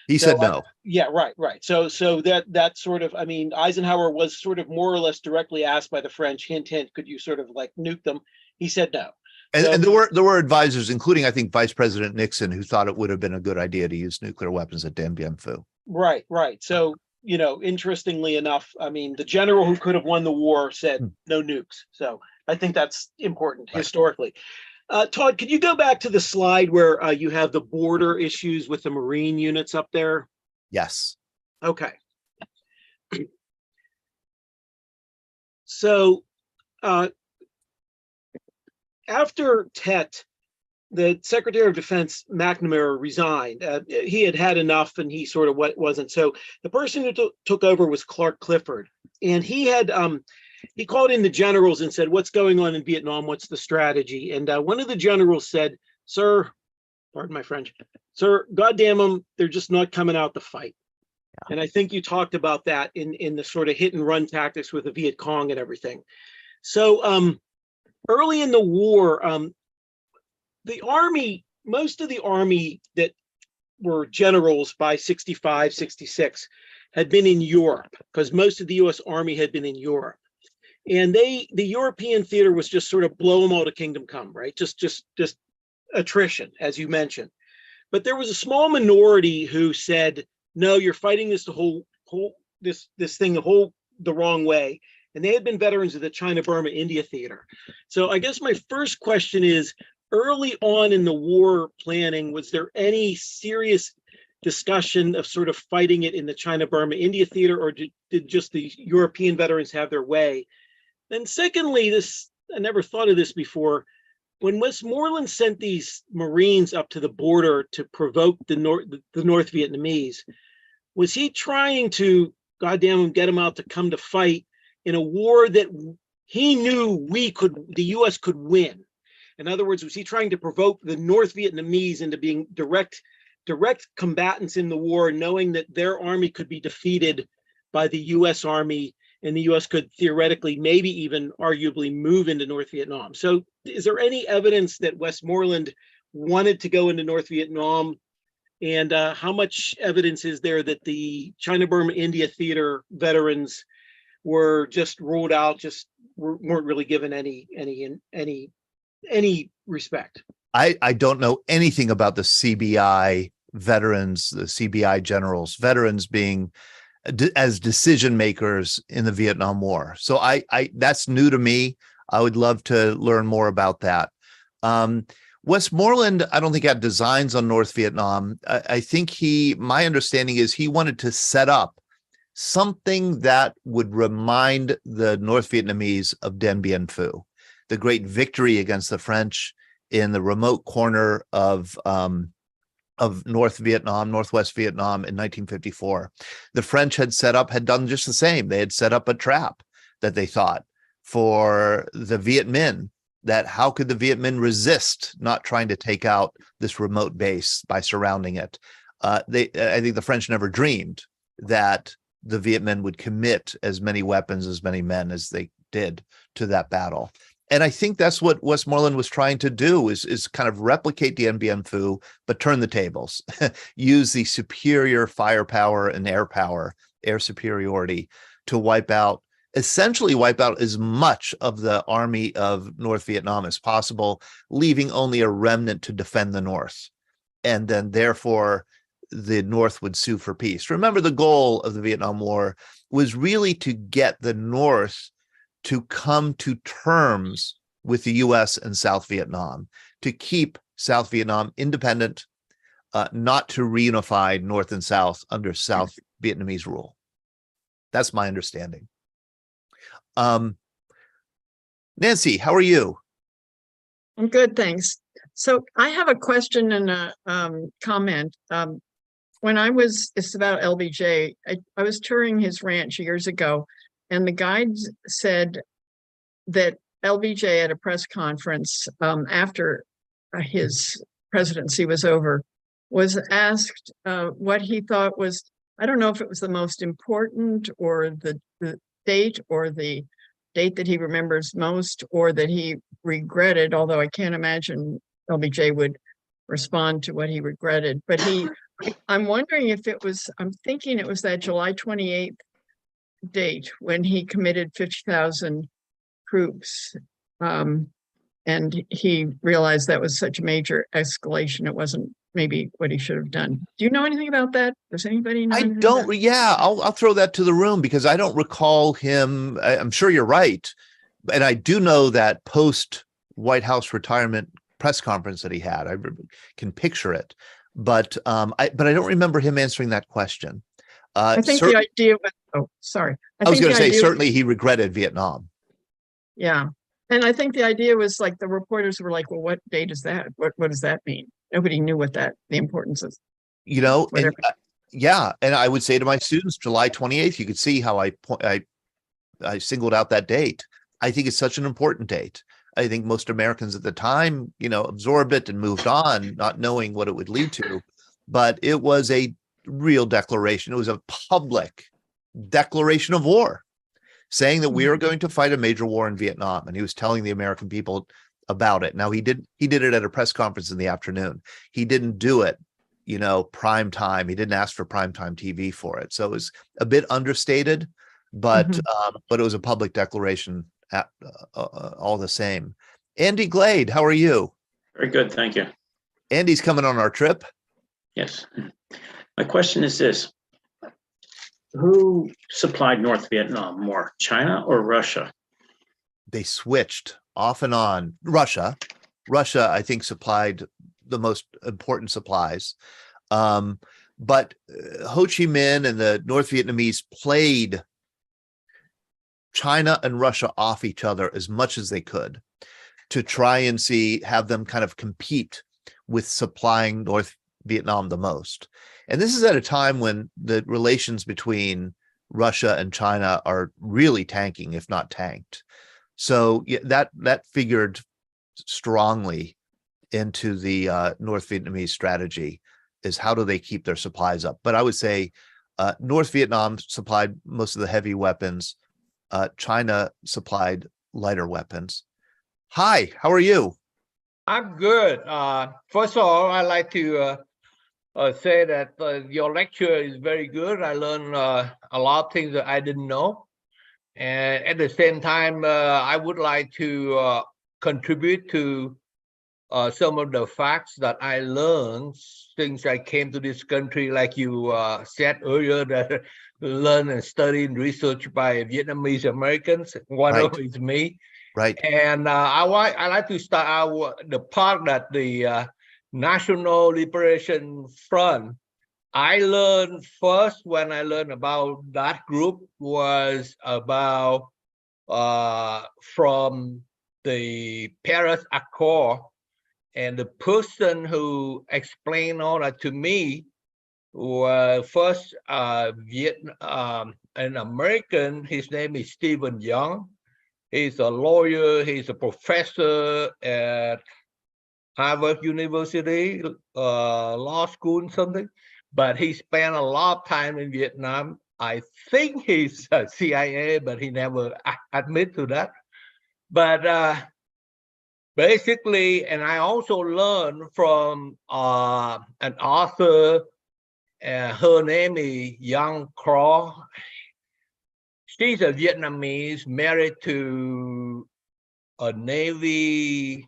He said no. Yeah, right. So that sort of, I mean, Eisenhower was sort of more or less directly asked by the French, hint, hint, could you sort of like nuke them? He said no. And there were advisors, including, I think, Vice President Nixon, who thought it would have been a good idea to use nuclear weapons at Dien Bien Phu. Right. So, interestingly enough, I mean, the general who could have won the war said no nukes. So I think that's important historically. Todd, could you go back to the slide where you have the border issues with the Marine units up there? Yes. Okay. So after Tet, the Secretary of Defense McNamara resigned. He had had enough, and he sort of wasn't. So the person who took over was Clark Clifford, and he had he called in the generals and said, "What's going on in Vietnam? What's the strategy?" And one of the generals said, "Sir, pardon my French, sir, goddamn them, they're just not coming out to fight." Yeah. And I think you talked about that in the sort of hit and run tactics with the Viet Cong and everything. So early in the war, the Army, most of the Army that were generals by 65, 66 had been in Europe, because most of the US Army had been in Europe. And the European theater was just sort of blow them all to kingdom come, right? Just attrition, as you mentioned. But there was a small minority who said, no, you're fighting this the wrong way. And they had been veterans of the China, Burma, India theater. So I guess my first question is, early on in the war planning, was there any serious discussion of sort of fighting it in the China, Burma, India theater, or did just the European veterans have their way? And secondly, I never thought of this before, when Westmoreland sent these Marines up to the border to provoke the North Vietnamese, was he trying to, goddamn, get them out to come to fight in a war that he knew the US could win? In other words, was he trying to provoke the North Vietnamese into being direct combatants in the war, knowing that their army could be defeated by the US Army, and the US could theoretically, maybe even arguably, move into North Vietnam? So is there any evidence that Westmoreland wanted to go into North Vietnam? And how much evidence is there that the China, Burma, India theater veterans were just ruled out, just weren't really given any respect? I don't know anything about the CBI veterans, the CBI generals, veterans being as decision makers in the Vietnam War. So I that's new to me. I would love to learn more about that. Westmoreland, I don't think had designs on North Vietnam. I think my understanding is he wanted to set up something that would remind the North Vietnamese of Dien Bien Phu, the great victory against the French in the remote corner of of Northwest Vietnam in 1954. The French had done just the same. They had set up a trap that they thought for the Viet Minh, that how could the Viet Minh resist not trying to take out this remote base by surrounding it? I think the French never dreamed that the Viet Minh would commit as many weapons, as many men as they did to that battle. And I think that's what Westmoreland was trying to do, is kind of replicate Dien Bien Phu, but turn the tables, use the superior firepower and air superiority to essentially wipe out as much of the army of North Vietnam as possible, leaving only a remnant to defend the North. And then therefore the North would sue for peace. Remember, the goal of the Vietnam War was really to get the North to come to terms with the US and South Vietnam, to keep South Vietnam independent, not to reunify North and South under South Vietnamese rule. That's my understanding. Nancy, how are you? I'm good, thanks. So I have a question and a comment. When it's about LBJ, I was touring his ranch years ago, and the guides said that LBJ at a press conference after his presidency was over was asked what he thought was, I don't know if it was the most important, or the date, or the date that he remembers most, or that he regretted, although I can't imagine LBJ would respond to what he regretted. But I'm wondering if I'm thinking it was that July 28th date when he committed 50,000 troops. And he realized that was such a major escalation. It wasn't maybe what he should have done. Do you know anything about that? Does anybody know? I'll throw that to the room, because I don't recall him. I'm sure you're right. And I do know that post White House retirement press conference that he had, I can picture it. But I don't remember him answering that question. I think the idea was, I was going to say, certainly he regretted Vietnam. Yeah. And I think the idea was, like, the reporters were like, well, what date is that? What does that mean? Nobody knew what the importance is. And I would say to my students, July 28th, you could see how I singled out that date. I think it's such an important date. I think most Americans at the time, absorbed it and moved on, not knowing what it would lead to. But it was a real declaration. It was a public declaration of war, saying that we are going to fight a major war in Vietnam. And he was telling the American people about it. Now, he did it at a press conference in the afternoon. He didn't do it, prime time. He didn't ask for primetime TV for it. So it was a bit understated, but it was a public declaration all the same. Andy Glade, how are you? Very good, thank you. Andy's coming on our trip. Yes. My question is this. Who supplied North Vietnam more, China or Russia? They switched off and on. Russia, I think, supplied the most important supplies. But Ho Chi Minh and the North Vietnamese played China and Russia off each other as much as they could to try and have them kind of compete with supplying North Vietnam the most. And this is at a time when the relations between Russia and China are really tanking, if not tanked. So that figured strongly into the North Vietnamese strategy, is how do they keep their supplies up? But I would say North Vietnam supplied most of the heavy weapons. China supplied lighter weapons. Hi, how are you? I'm good. First of all, I'd like to say that your lecture is very good. I learned a lot of things that I didn't know. And at the same time, I would like to contribute to some of the facts that I learned since I came to this country, like you said earlier, that learn and study and research by Vietnamese Americans. One of them is me. Right. And I like to start out the part that the National Liberation Front, I learned first when I learned about that group was about from the Paris Accord And the person who explained all that to me was first an American. His name is Stephen Young. He's a lawyer. He's a professor at Harvard University, law school, something. But he spent a lot of time in Vietnam. I think he's CIA, but he never admit to that. But basically, and I also learned from an author. Her name is Yang Craw. She's a Vietnamese married to a Navy.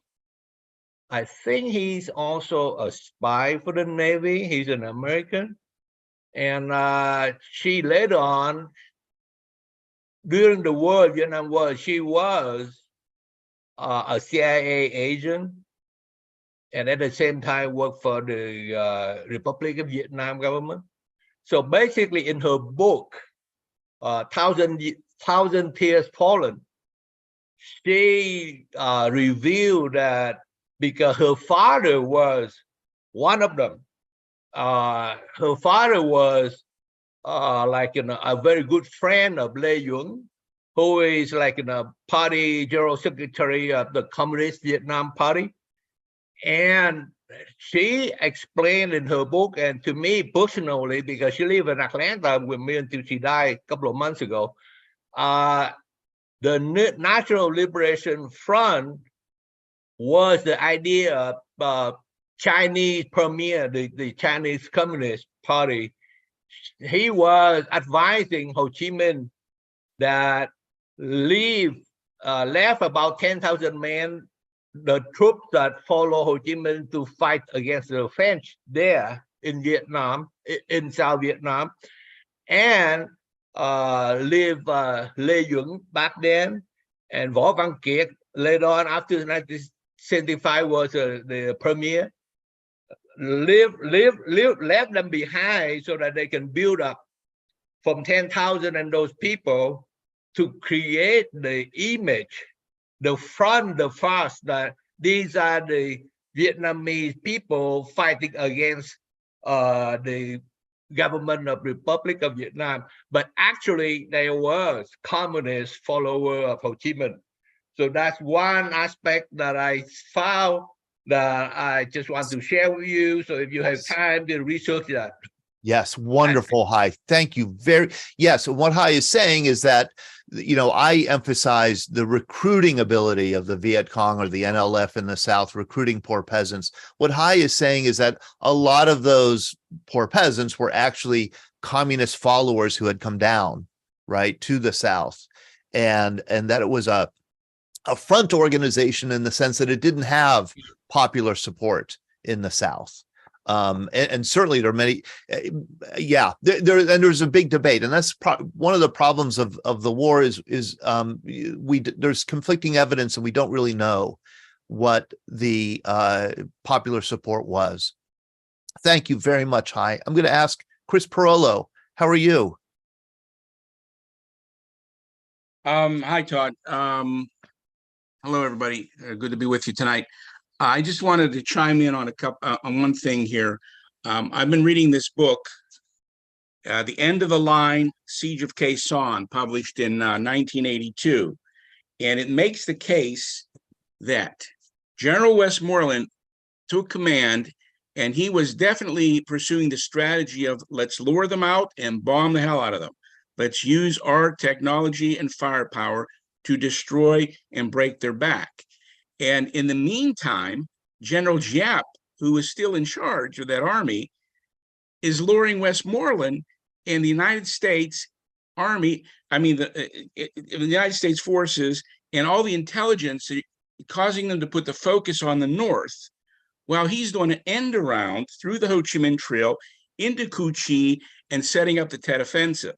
I think he's also a spy for the Navy. He's an American. And she later on, during the war, Vietnam War, she was a CIA agent. And at the same time worked for the Republic of Vietnam government. So basically in her book, Thousand Tears Fallen, she revealed that because her father was one of them. Her father was a very good friend of Lê Duẩn, who is party general secretary of the Communist Vietnam Party. And she explained in her book, and to me personally, because she lived in Atlanta with me until she died a couple of months ago, the National Liberation Front was the idea of Chinese premier, the Chinese Communist Party. He was advising Ho Chi Minh that left about 10,000 men, the troops that follow Ho Chi Minh, to fight against the French there in Vietnam, in South Vietnam, and leave Lê Duẩn back then, and Võ Văn Kiệt later on after 1975 was the premier, left them behind so that they can build up from 10,000 and those people to create the image, the front, the fast, that these are the Vietnamese people fighting against the government of Republic of Vietnam. But actually, there was communist follower of Ho Chi Minh. So that's one aspect that I found that I just want to share with you. So if you have time to research that. Yes, wonderful, Hai. Thank you yes, what Hai is saying is that, I emphasize the recruiting ability of the Viet Cong or the NLF in the South, recruiting poor peasants. What Hai is saying is that a lot of those poor peasants were actually communist followers who had come down, right, to the South, and that it was a front organization in the sense that it didn't have popular support in the South. And certainly there are many, there's a big debate, and that's one of the problems of the war is there's conflicting evidence, and we don't really know what the popular support was. Thank you very much, Hai. I'm going to ask Chris Parolo. How are you? Hi, Todd. Hello, everybody. Good to be with you tonight. I just wanted to chime in on on one thing here. I've been reading this book, The End of the Line, Siege of Khe Sanh, published in 1982. And it makes the case that General Westmoreland took command, and he was definitely pursuing the strategy of let's lure them out and bomb the hell out of them. Let's use our technology and firepower to destroy and break their back. And in the meantime, General Giap, who is still in charge of that army, is luring Westmoreland and the United States Army, the United States forces and all the intelligence, causing them to put the focus on the north, while he's doing an end around through the Ho Chi Minh Trail into Cu Chi and setting up the Tet Offensive.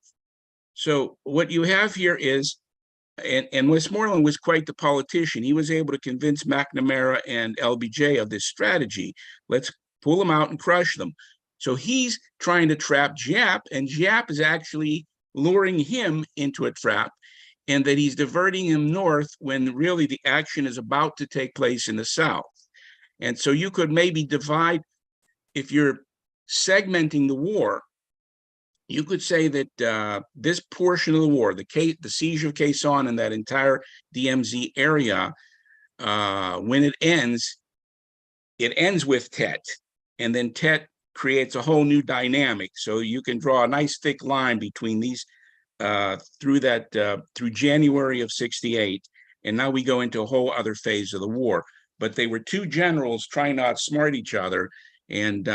So what you have here is, and Westmoreland was quite the politician. He was able to convince McNamara and LBJ of this strategy. Let's pull them out and crush them. So he's trying to trap Giap, and Giap is actually luring him into a trap, and that he's diverting him north when really the action is about to take place in the south. And so you could maybe divide, if you're segmenting the war, you could say that this portion of the war, the siege of Khe Sanh and that entire DMZ area, when it ends with Tet, and then Tet creates a whole new dynamic. So you can draw a nice thick line between these through January of '68, and now we go into a whole other phase of the war. But they were two generals trying to outsmart each other, and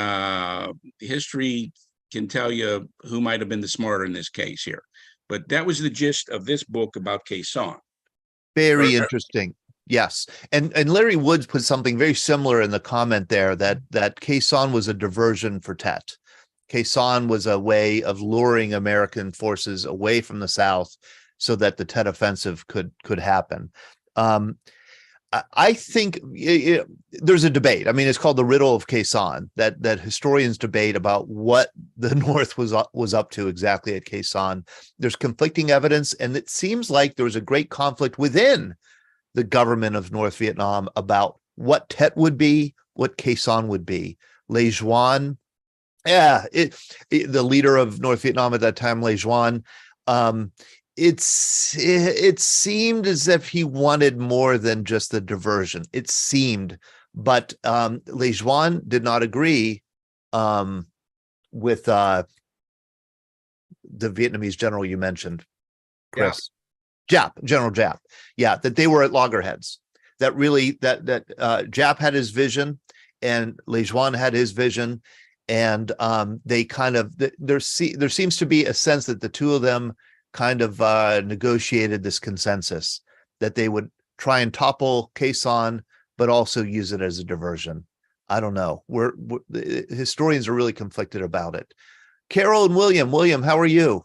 history can tell you who might have been the smarter in this case here. But that was the gist of this book about Khe Sanh. Very interesting. Yes. And Larry Woods put something very similar in the comment there, that Khe Sanh was a diversion for Tet. Khe Sanh was a way of luring American forces away from the South so that the Tet offensive could happen. I think there's a debate. I mean, it's called the riddle of Khe Sanh, that historians debate about what the North was up to exactly at Khe Sanh. There's conflicting evidence, and it seems like there was a great conflict within the government of North Vietnam about what Tet would be, what Khe Sanh would be. Le Duan, the leader of North Vietnam at that time, Le Duan, it seemed as if he wanted more than just the diversion. It seemed, but Le Duan did not agree with the Vietnamese general you mentioned, Chris. General Giap. Yeah, that they were at loggerheads. That really that Giap had his vision, and Le Duan had his vision, and they kind of there seems to be a sense that the two of them kind of negotiated this consensus that they would try and topple Khe Sanh, but also use it as a diversion. I don't know. Historians are really conflicted about it. Carol and William. William, how are you?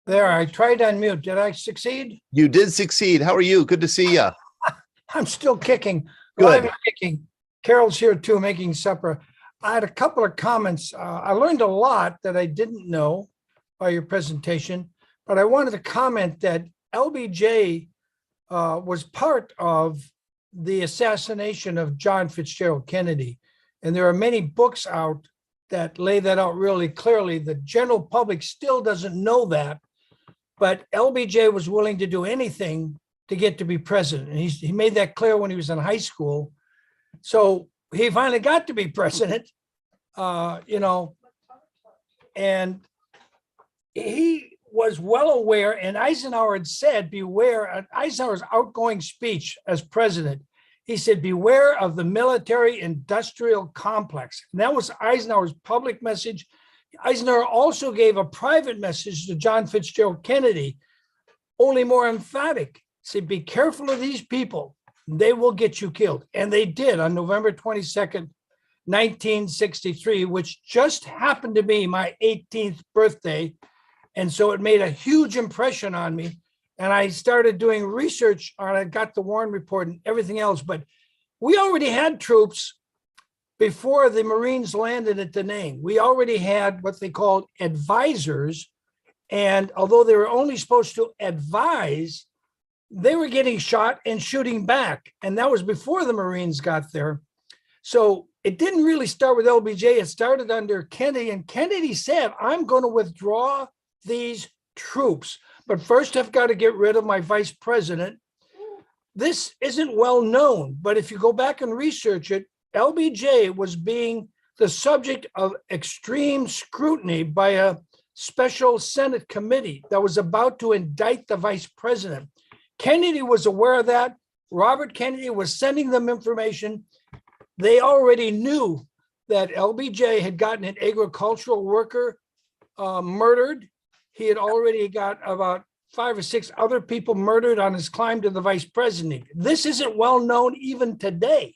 There, I tried to unmute. Did I succeed? You did succeed. How are you? Good to see you. I'm still kicking. Good. Live and kicking. Carol's here too, making supper. I had a couple of comments. I learned a lot that I didn't know by your presentation, but I wanted to comment that LBJ was part of the assassination of John Fitzgerald Kennedy. And there are many books out that lay that out really clearly. The general public still doesn't know that, but LBJ was willing to do anything to get to be president. And he made that clear when he was in high school. So he finally got to be president, and he was well aware, and Eisenhower had said, beware, Eisenhower's outgoing speech as president, he said, beware of the military industrial complex. And that was Eisenhower's public message. Eisenhower also gave a private message to John Fitzgerald Kennedy, only more emphatic. He said, be careful of these people. They will get you killed. And they did on November 22nd, 1963, which just happened to be my 18th birthday. And so it made a huge impression on me. And I started doing research on it, got the Warren Report and everything else. But we already had troops before the Marines landed at Danang. We already had what they called advisors. And although they were only supposed to advise, they were getting shot and shooting back. And that was before the Marines got there. So it didn't really start with LBJ. It started under Kennedy. And Kennedy said, I'm going to withdraw these troops, but first I've got to get rid of my vice president. This isn't well known, but if you go back and research it, LBJ was being the subject of extreme scrutiny by a special Senate committee that was about to indict the vice president. Kennedy was aware of that. Robert Kennedy was sending them information. They already knew that LBJ had gotten an agricultural worker murdered. He had already got about 5 or 6 other people murdered on his climb to the vice presidency. This isn't well known even today.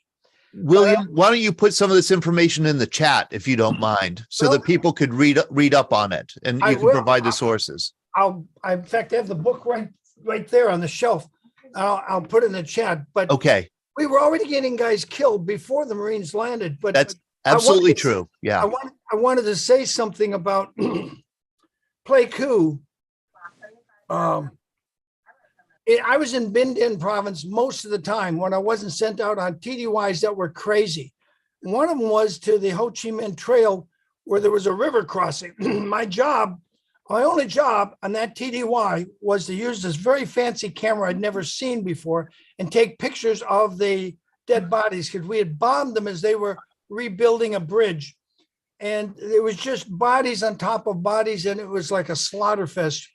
William, why don't you put some of this information in the chat, if you don't mind, so that people could read up on it, and you can provide the sources. In fact, I have the book right there on the shelf. I'll put it in the chat. But okay, we were already getting guys killed before the Marines landed. But that's absolutely true. Yeah, I wanted to say something about Pleiku. I was in Binh Dinh province most of the time when I wasn't sent out on TDYs that were crazy. One of them was to the Ho Chi Minh Trail where there was a river crossing. My only job on that TDY was to use this very fancy camera I'd never seen before and take pictures of the dead bodies because we had bombed them as they were rebuilding a bridge. And it was just bodies on top of bodies, and it was like a slaughter fest.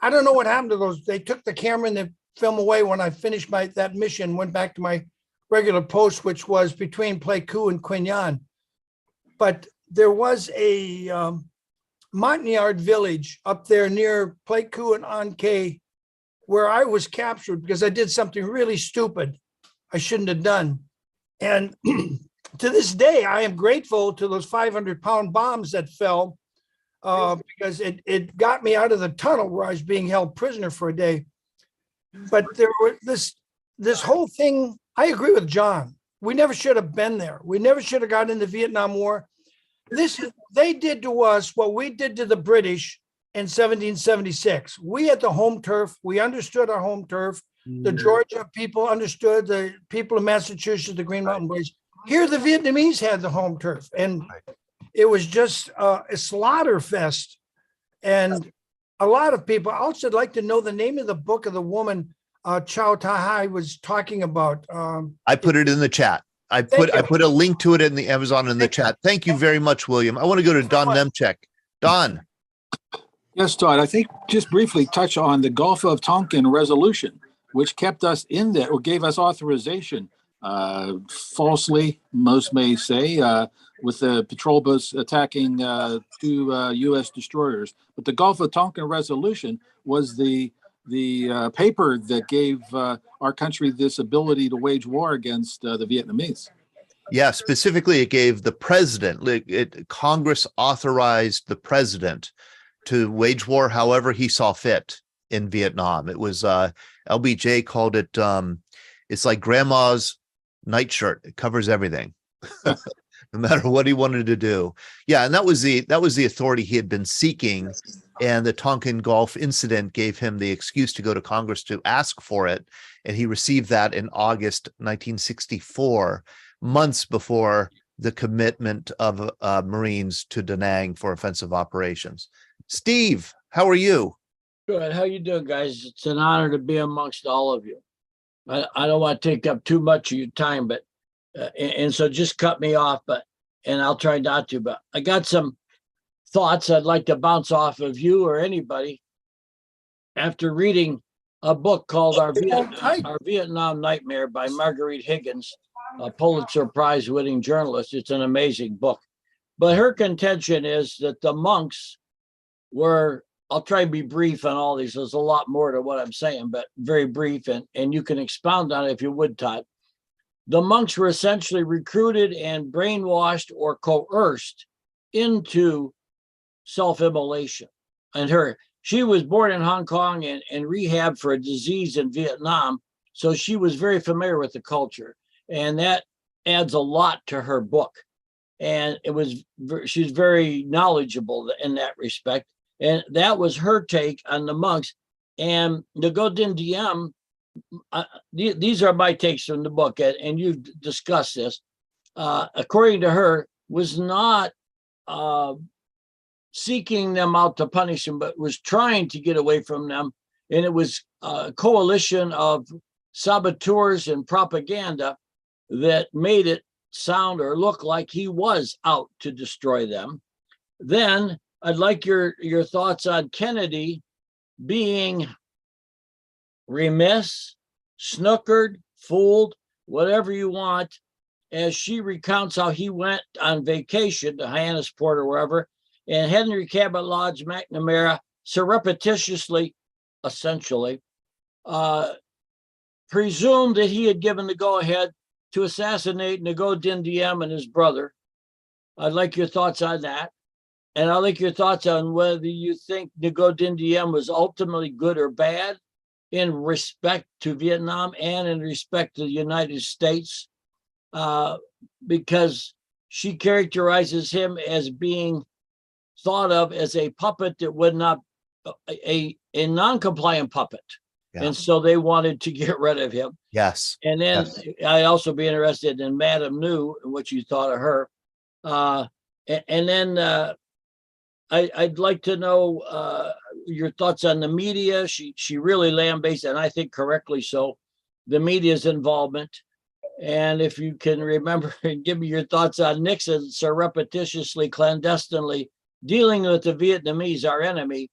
I don't know what happened to those. They took the camera and the film away when I finished that mission, went back to my regular post, which was between Pleiku and Quy Nhon. But there was a Montagnard village up there near Pleiku and An Khe where I was captured because I did something really stupid I shouldn't have done. And to this day, I am grateful to those 500-pound bombs that fell because it got me out of the tunnel where I was being held prisoner for a day. But there were this whole thing. I agree with John. We never should have been there. We never should have gotten in the Vietnam War. They did to us what we did to the British in 1776. We had the home turf. We understood our home turf. The Georgia people understood, the people of Massachusetts, the Green Mountain Boys. Here, the Vietnamese had the home turf, and it was just a slaughter fest. And a lot of people also would like to know the name of the book of the woman Chow Tai Hai was talking about. I put it in the chat. I put a link to it in the Amazon in the chat. Thank you very much, William. I want to go to Don Nemchek. Don. Yes, Todd. I think just briefly touch on the Gulf of Tonkin resolution, which kept us in there, or gave us authorization, falsely, most may say, with the patrol boats attacking two U.S. destroyers. But the Gulf of Tonkin resolution was the paper that gave our country this ability to wage war against the Vietnamese. Yeah, specifically, it gave the president, Congress authorized the president to wage war however he saw fit in Vietnam. It was LBJ called it, it's like grandma's nightshirt. It covers everything, no matter what he wanted to do. Yeah, and that was the authority he had been seeking. And the Tonkin Gulf incident gave him the excuse to go to Congress to ask for it. And he received that in August 1964, months before the commitment of Marines to Danang for offensive operations. Steve, how are you? Good. How you doing, guys? It's an honor to be amongst all of you. I don't want to take up too much of your time, but and so just cut me off, and I'll try not to. But I got some thoughts I'd like to bounce off of you or anybody after reading a book called Our Vietnam Nightmare by Marguerite Higgins, a Pulitzer Prize winning journalist. It's an amazing book. But her contention is that the monks were, I'll try and be brief on all these. There's a lot more to what I'm saying, but very brief, and you can expound on it if you would, Todd. The monks were essentially recruited and brainwashed or coerced into self-immolation. And she was born in Hong Kong and rehabbed for a disease in Vietnam, so she was very familiar with the culture, and that adds a lot to her book. And she's very knowledgeable in that respect. And that was her take on the monks. And Ngo Dinh Diem, these are my takes from the book, and you've discussed this, according to her, was not seeking them out to punish them, but was trying to get away from them. And it was a coalition of saboteurs and propaganda that made it sound or look like he was out to destroy them. Then I'd like your thoughts on Kennedy being remiss, snookered, fooled, whatever you want, as she recounts how he went on vacation to Hyannisport or wherever, and Henry Cabot Lodge McNamara surreptitiously, essentially, presumed that he had given the go-ahead to assassinate Ngo Dinh Diem and his brother. I'd like your thoughts on that. And I'd like your thoughts on whether you think Ngo Dinh Diem was ultimately good or bad in respect to Vietnam and in respect to the United States, because she characterizes him as being thought of as a puppet that would not, a non-compliant puppet. Yeah. And so they wanted to get rid of him. Yes. And then Yes. I'd also be interested in Madame New and what you thought of her. And then I'd like to know your thoughts on the media. She really lambasted, and I think correctly so, the media's involvement. And if you can remember, give me your thoughts on Nixon surreptitiously, clandestinely dealing with the Vietnamese, our enemy,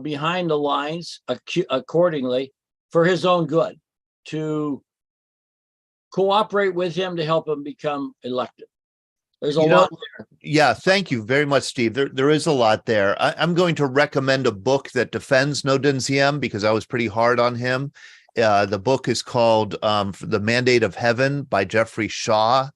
behind the lines accordingly for his own good, to cooperate with him to help him become elected. There's a lot there. Yeah, thank you very much, Steve. There is a lot there. I'm going to recommend a book that defends Ngo Dinh Diem because I was pretty hard on him. The book is called The Mandate of Heaven by Jeffrey Shaw.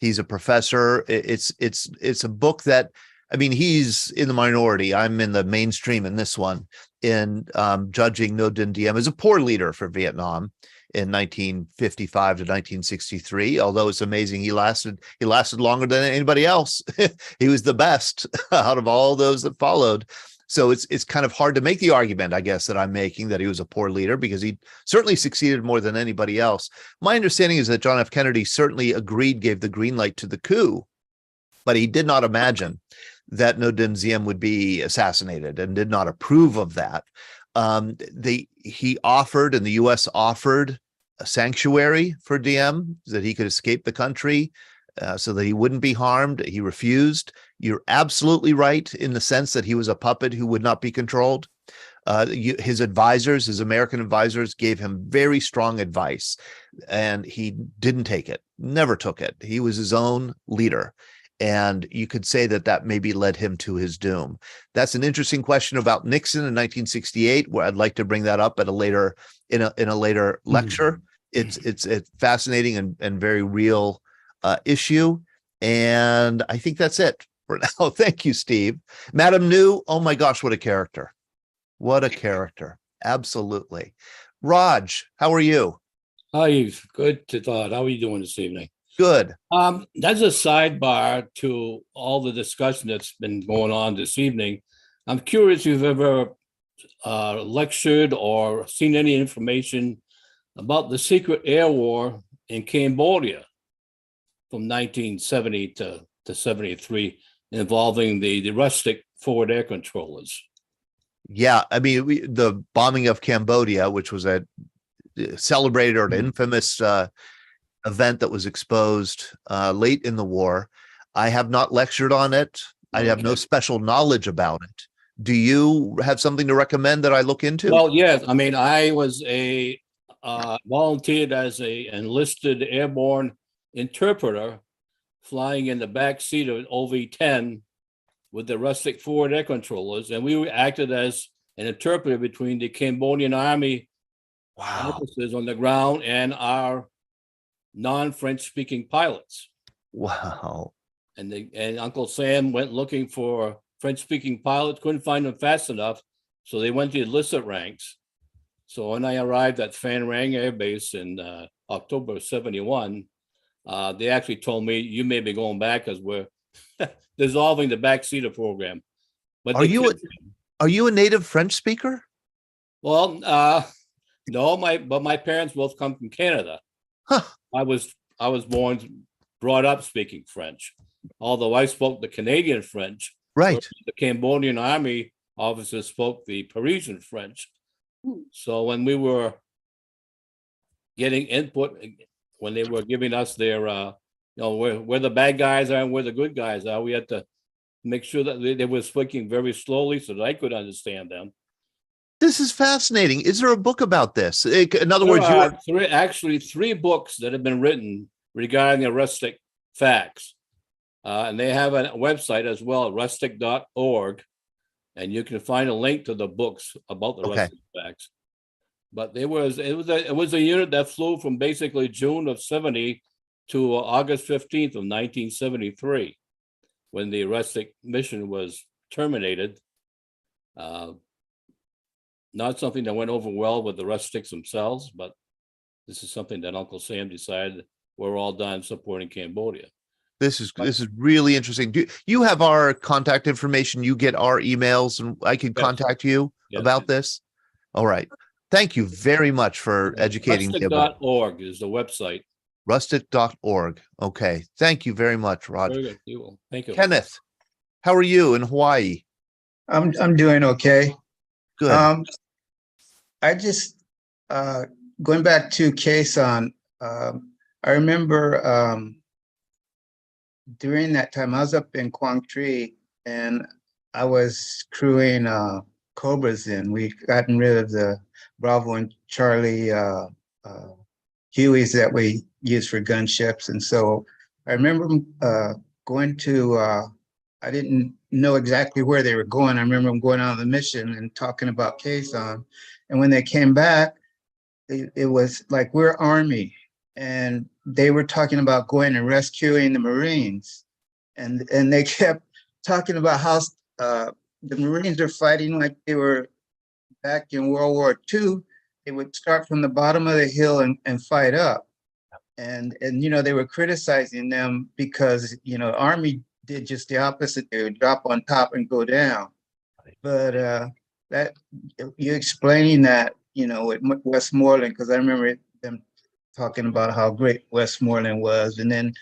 He's a professor. It's a book that, I mean, he's in the minority. I'm in the mainstream in this one, in judging Ngo Dinh Diem as a poor leader for Vietnam in 1955 to 1963. Although it's amazing, he lasted longer than anybody else. He was the best out of all those that followed. So it's kind of hard to make the argument, I guess, that I'm making, that he was a poor leader, because he certainly succeeded more than anybody else. My understanding is that John F. Kennedy certainly gave the green light to the coup, but he did not imagine that Ngo Dinh Diem would be assassinated and did not approve of that. He offered, and the U.S. offered, a sanctuary for Diem, that he could escape the country so that he wouldn't be harmed. He refused. You're absolutely right in the sense that he was a puppet who would not be controlled. His advisors, his American advisors, gave him very strong advice, and he didn't take it, never took it. He was his own leader. And you could say that maybe led him to his doom. That's an interesting question about Nixon in 1968, where I'd like to bring that up at a later in a later lecture. It's a fascinating and very real issue. And I think that's it for now. Thank you, Steve. Madame New, oh my gosh, what a character. What a character. Absolutely. Raj, how are you? Hi, good to Todd. How are you doing this evening? Good. That's a sidebar to all the discussion that's been going on this evening. I'm curious if you've ever lectured or seen any information about the secret air war in Cambodia from 1970 to 73, involving the rustic forward air controllers. Yeah, I mean, the bombing of Cambodia, which was a celebrated or an infamous event that was exposed late in the war. I have not lectured on it. I have no special knowledge about it. Do you have something to recommend that I look into? Well, yes. I mean, I was volunteered as a enlisted airborne interpreter, flying in the back seat of an OV-10 with the rustic forward air controllers, and we acted as an interpreter between the Cambodian Army officers on the ground and our non-French speaking pilots. Wow. And Uncle Sam went looking for French speaking pilots, couldn't find them fast enough, so they went to enlisted ranks. So when I arrived at Phan Rang Air Base in October of 71, they actually told me, you may be going back because we're dissolving the backseater program. But are you a native French speaker? Well, no, my parents both come from Canada. Huh. I was brought up speaking French, although I spoke the Canadian French. Right. The Cambodian Army officers spoke the Parisian French. So when we were getting input, when they were giving us their, where the bad guys are and where the good guys are, we had to make sure that they were speaking very slowly so that I could understand them. This is fascinating. Is there a book about this? In other words, three books that have been written regarding the rustic facts. And they have a website as well, rustic.org. And you can find a link to the books about the rustic facts. But it was a unit that flew from basically June of 70 to August 15th of 1973, when the rustic mission was terminated. Not something that went over well with the rustics themselves, but this is something that Uncle Sam decided we're all done supporting Cambodia. This is really interesting. Do you have our contact information? You get our emails, and I can contact you about this. All right. Thank you very much for educating me about Rustic.org is the website. rustic.org. Okay. Thank you very much, Rod. Very good. You will. Thank you. Kenneth, how are you in Hawaii? I'm doing okay. Good. I just going back to Quezon, I remember during that time I was up in Quang Tri and I was crewing Cobras in. We'd gotten rid of the Bravo and Charlie Hueys that we used for gunships. And so I remember going to, I didn't know exactly where they were going. I remember them going on the mission and talking about Quezon. And when they came back, it was like, we're Army. And they were talking about going and rescuing the Marines. And they kept talking about how the Marines are fighting like they were back in World War II. They would start from the bottom of the hill and fight up. And you know, they were criticizing them because, you know, Army did just the opposite. They would drop on top and go down. But that you explaining that, you know, with Westmoreland, because I remember them talking about how great Westmoreland was, and then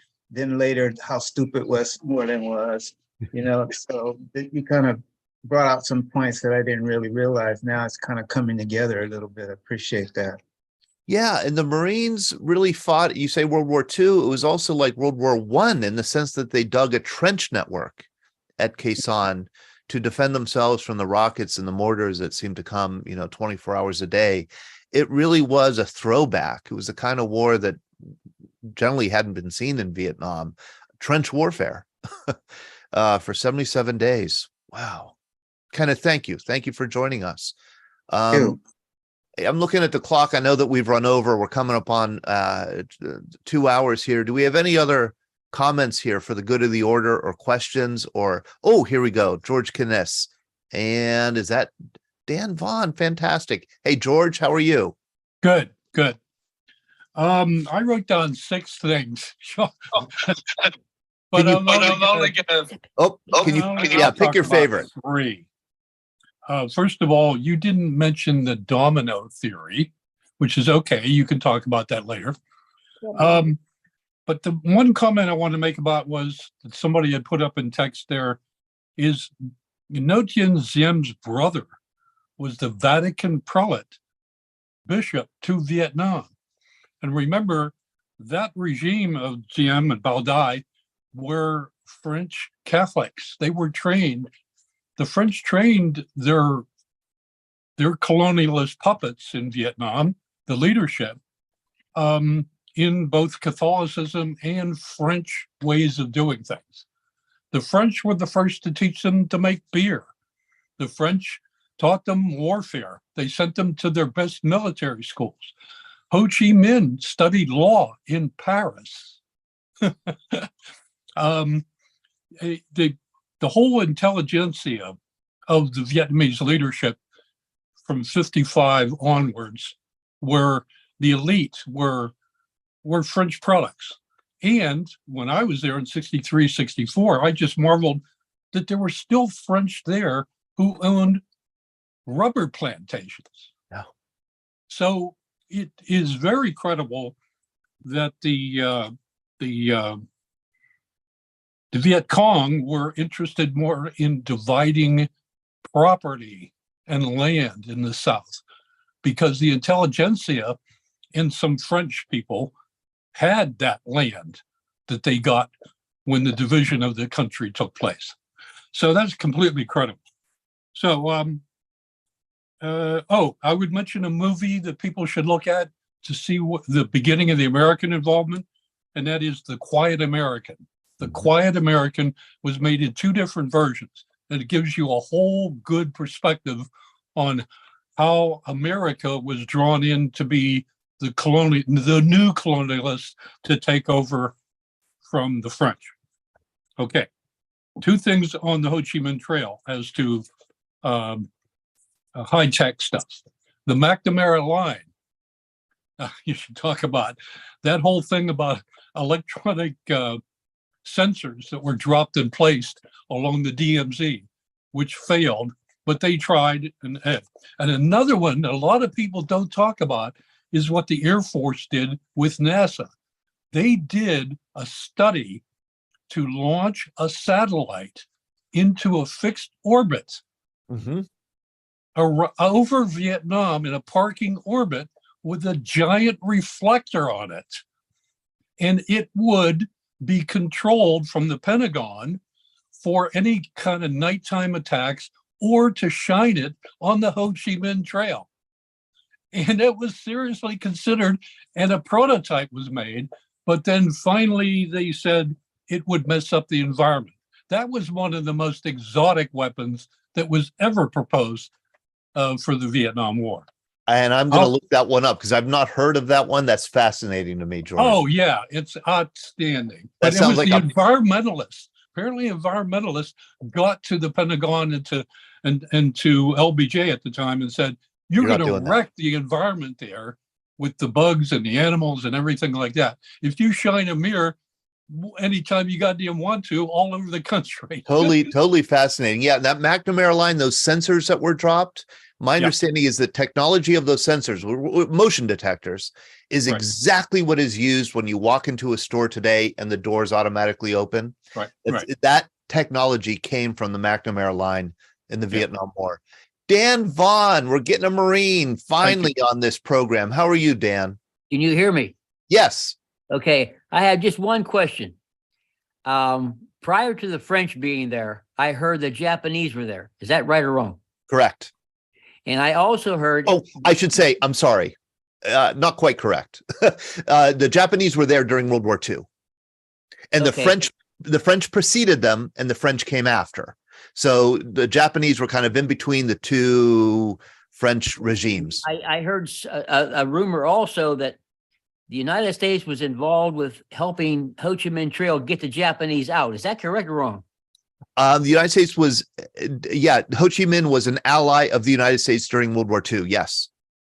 later how stupid Westmoreland was, you know. So you kind of brought out some points that I didn't really realize. Now it's kind of coming together a little bit. I appreciate that. Yeah, and the Marines really fought, you say World War II, it was also like World War I in the sense that they dug a trench network at Quezon to defend themselves from the rockets and the mortars that seemed to come, you know, 24 hours a day. It really was a throwback. It was the kind of war that generally hadn't been seen in Vietnam, trench warfare for 77 days. Wow. Kenneth, thank you. Thank you for joining us. I'm looking at the clock. I know that we've run over. We're coming up on 2 hours here. Do we have any other comments here for the good of the order or questions? Or, oh, here we go. George Kness. And is that Dan Vaughn? Fantastic. Hey, George, how are you? Good, good. I wrote down 6 things. But I'm only gonna pick your favorite. 3. First of all, you didn't mention the domino theory, which is okay. You can talk about that later. But the one comment I want to make about was that somebody had put up in text there is Ngo Diem's brother was the Vatican prelate bishop to Vietnam. And remember, that regime of Diem and Bao Dai were French Catholics. They were trained. The French trained their colonialist puppets in Vietnam, the leadership, in both Catholicism and French ways of doing things. The French were the first to teach them to make beer. The French taught them warfare. They sent them to their best military schools. Ho Chi Minh studied law in Paris. The whole intelligentsia of the Vietnamese leadership from 55 onwards were the elite, were French products. And when I was there in 63, 64, I just marveled that there were still French there who owned rubber plantations. Yeah. So it is very credible that the Viet Cong were interested more in dividing property and land in the South, because the intelligentsia and some French people had that land that they got when the division of the country took place. So that's completely credible. So, I would mention a movie that people should look at to see what the beginning of the American involvement, and that is The Quiet American. The Quiet American was made in 2 different versions, and it gives you a whole good perspective on how America was drawn in to be the new colonialists to take over from the French. Okay, 2 things on the Ho Chi Minh Trail as to high-tech stuff. The McNamara line, you should talk about that whole thing about electronic sensors that were dropped and placed along the DMZ, which failed. but they tried. And another one that a lot of people don't talk about is what the Air Force did with NASA. They did a study to launch a satellite into a fixed orbit over Vietnam in a parking orbit with a giant reflector on it. And it would be controlled from the Pentagon for any kind of nighttime attacks or to shine it on the Ho Chi Minh Trail. And it was seriously considered, and a prototype was made, but then finally they said it would mess up the environment. That was one of the most exotic weapons that was ever proposed for the Vietnam War. And I'm going to look that one up because I've not heard of that one. That's fascinating to me, George. Oh, yeah, it's outstanding. That But it sounds was like the environmentalists. Apparently, environmentalists got to the Pentagon and to LBJ at the time and said, you're going to wreck the environment there with the bugs and the animals and everything like that. If you shine a mirror anytime you goddamn want to, all over the country. Totally fascinating. Yeah, that McNamara line, those sensors that were dropped, my understanding is the technology of those sensors, motion detectors, is exactly what is used when you walk into a store today and the doors automatically open. That technology came from the McNamara line in the Vietnam War. Dan Vaughn, we're getting a Marine finally on this program. How are you, Dan? Can you hear me? Yes. Okay. I have just one question. Prior to the French being there, I heard the Japanese were there. Is that right or wrong? Correct. And I also heard... Oh, I should say, I'm sorry. Not quite correct. The Japanese were there during World War II. And the French preceded them and the French came after. So the Japanese were kind of in between the two French regimes. I heard a rumor also that the United States was involved with helping Ho Chi Minh Trail get the Japanese out. Is that correct or wrong? The United States was, Ho Chi Minh was an ally of the United States during World War II. Yes,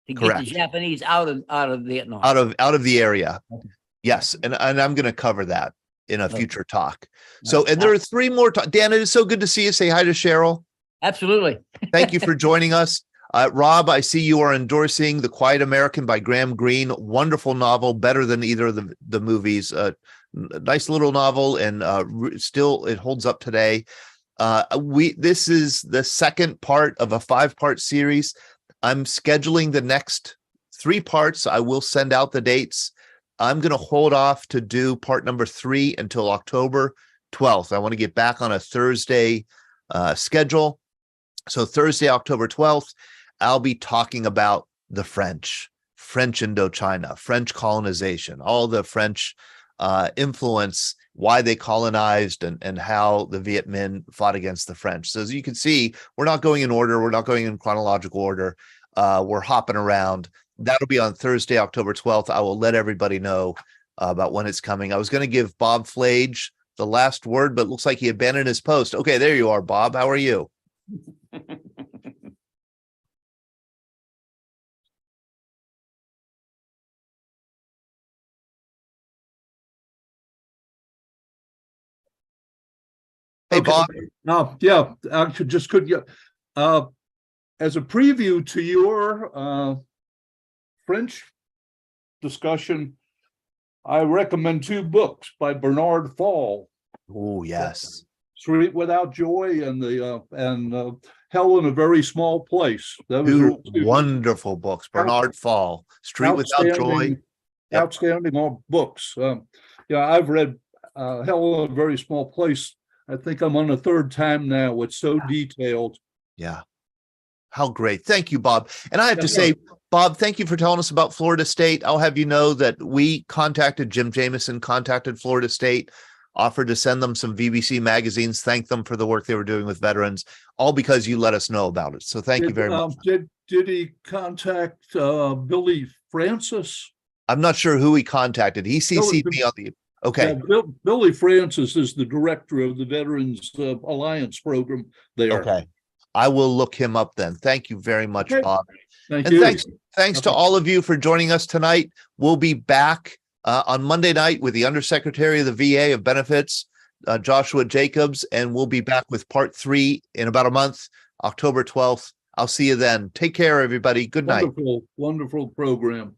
to get the Japanese out of Vietnam, out of the area. Okay. Yes, and I'm going to cover that in a future talk. So, and there are three more. Dan, it is so good to see you. Say hi to Cheryl. Absolutely. Thank you for joining us. Rob, I see you are endorsing The Quiet American by Graham Greene. Wonderful novel, better than either of the movies. Nice little novel, and still it holds up today. This is the second part of a 5-part series. I'm scheduling the next 3 parts. I will send out the dates. I'm going to hold off to do part number 3 until October 12th. I want to get back on a Thursday schedule. So Thursday, October 12th, I'll be talking about the French Indochina, French colonization, all the French influence, why they colonized, and how the Viet Minh fought against the French. So as you can see, we're not going in order. We're not going in chronological order. We're hopping around. That'll be on Thursday, October 12th. I will let everybody know about when it's coming. I was going to give Bob Flage the last word, but it looks like he abandoned his post. Okay, there you are, Bob. How are you? Hey, Bob. Yeah, actually just could get as a preview to your French discussion, I recommend 2 books by Bernard Fall. Oh, yes. Street Without Joy and Hell in a Very Small Place. Two wonderful books. Bernard Fall, Street Without Joy. Outstanding books. I've read Hell in a Very Small Place. I think I'm on the 3rd time now. It's so detailed. Yeah. How great. Thank you, Bob. And I have to say, Bob, thank you for telling us about Florida State. I'll have you know that Jim Jameson contacted Florida State, offered to send them some VBC magazines, thank them for the work they were doing with veterans, all because you let us know about it. So thank you very much. Did he contact Billy Francis? I'm not sure who he contacted. He CC'd me on the... Okay. Billy Francis is the director of the Veterans Alliance program there. Okay. I will look him up then. Thank you very much, Bob. Thank you. Thanks to all of you for joining us tonight. We'll be back on Monday night with the Undersecretary of the VA of Benefits, Joshua Jacobs, and we'll be back with part 3 in about a month. October 12th. I'll see you then. Take care, everybody. Good night. Wonderful, wonderful program.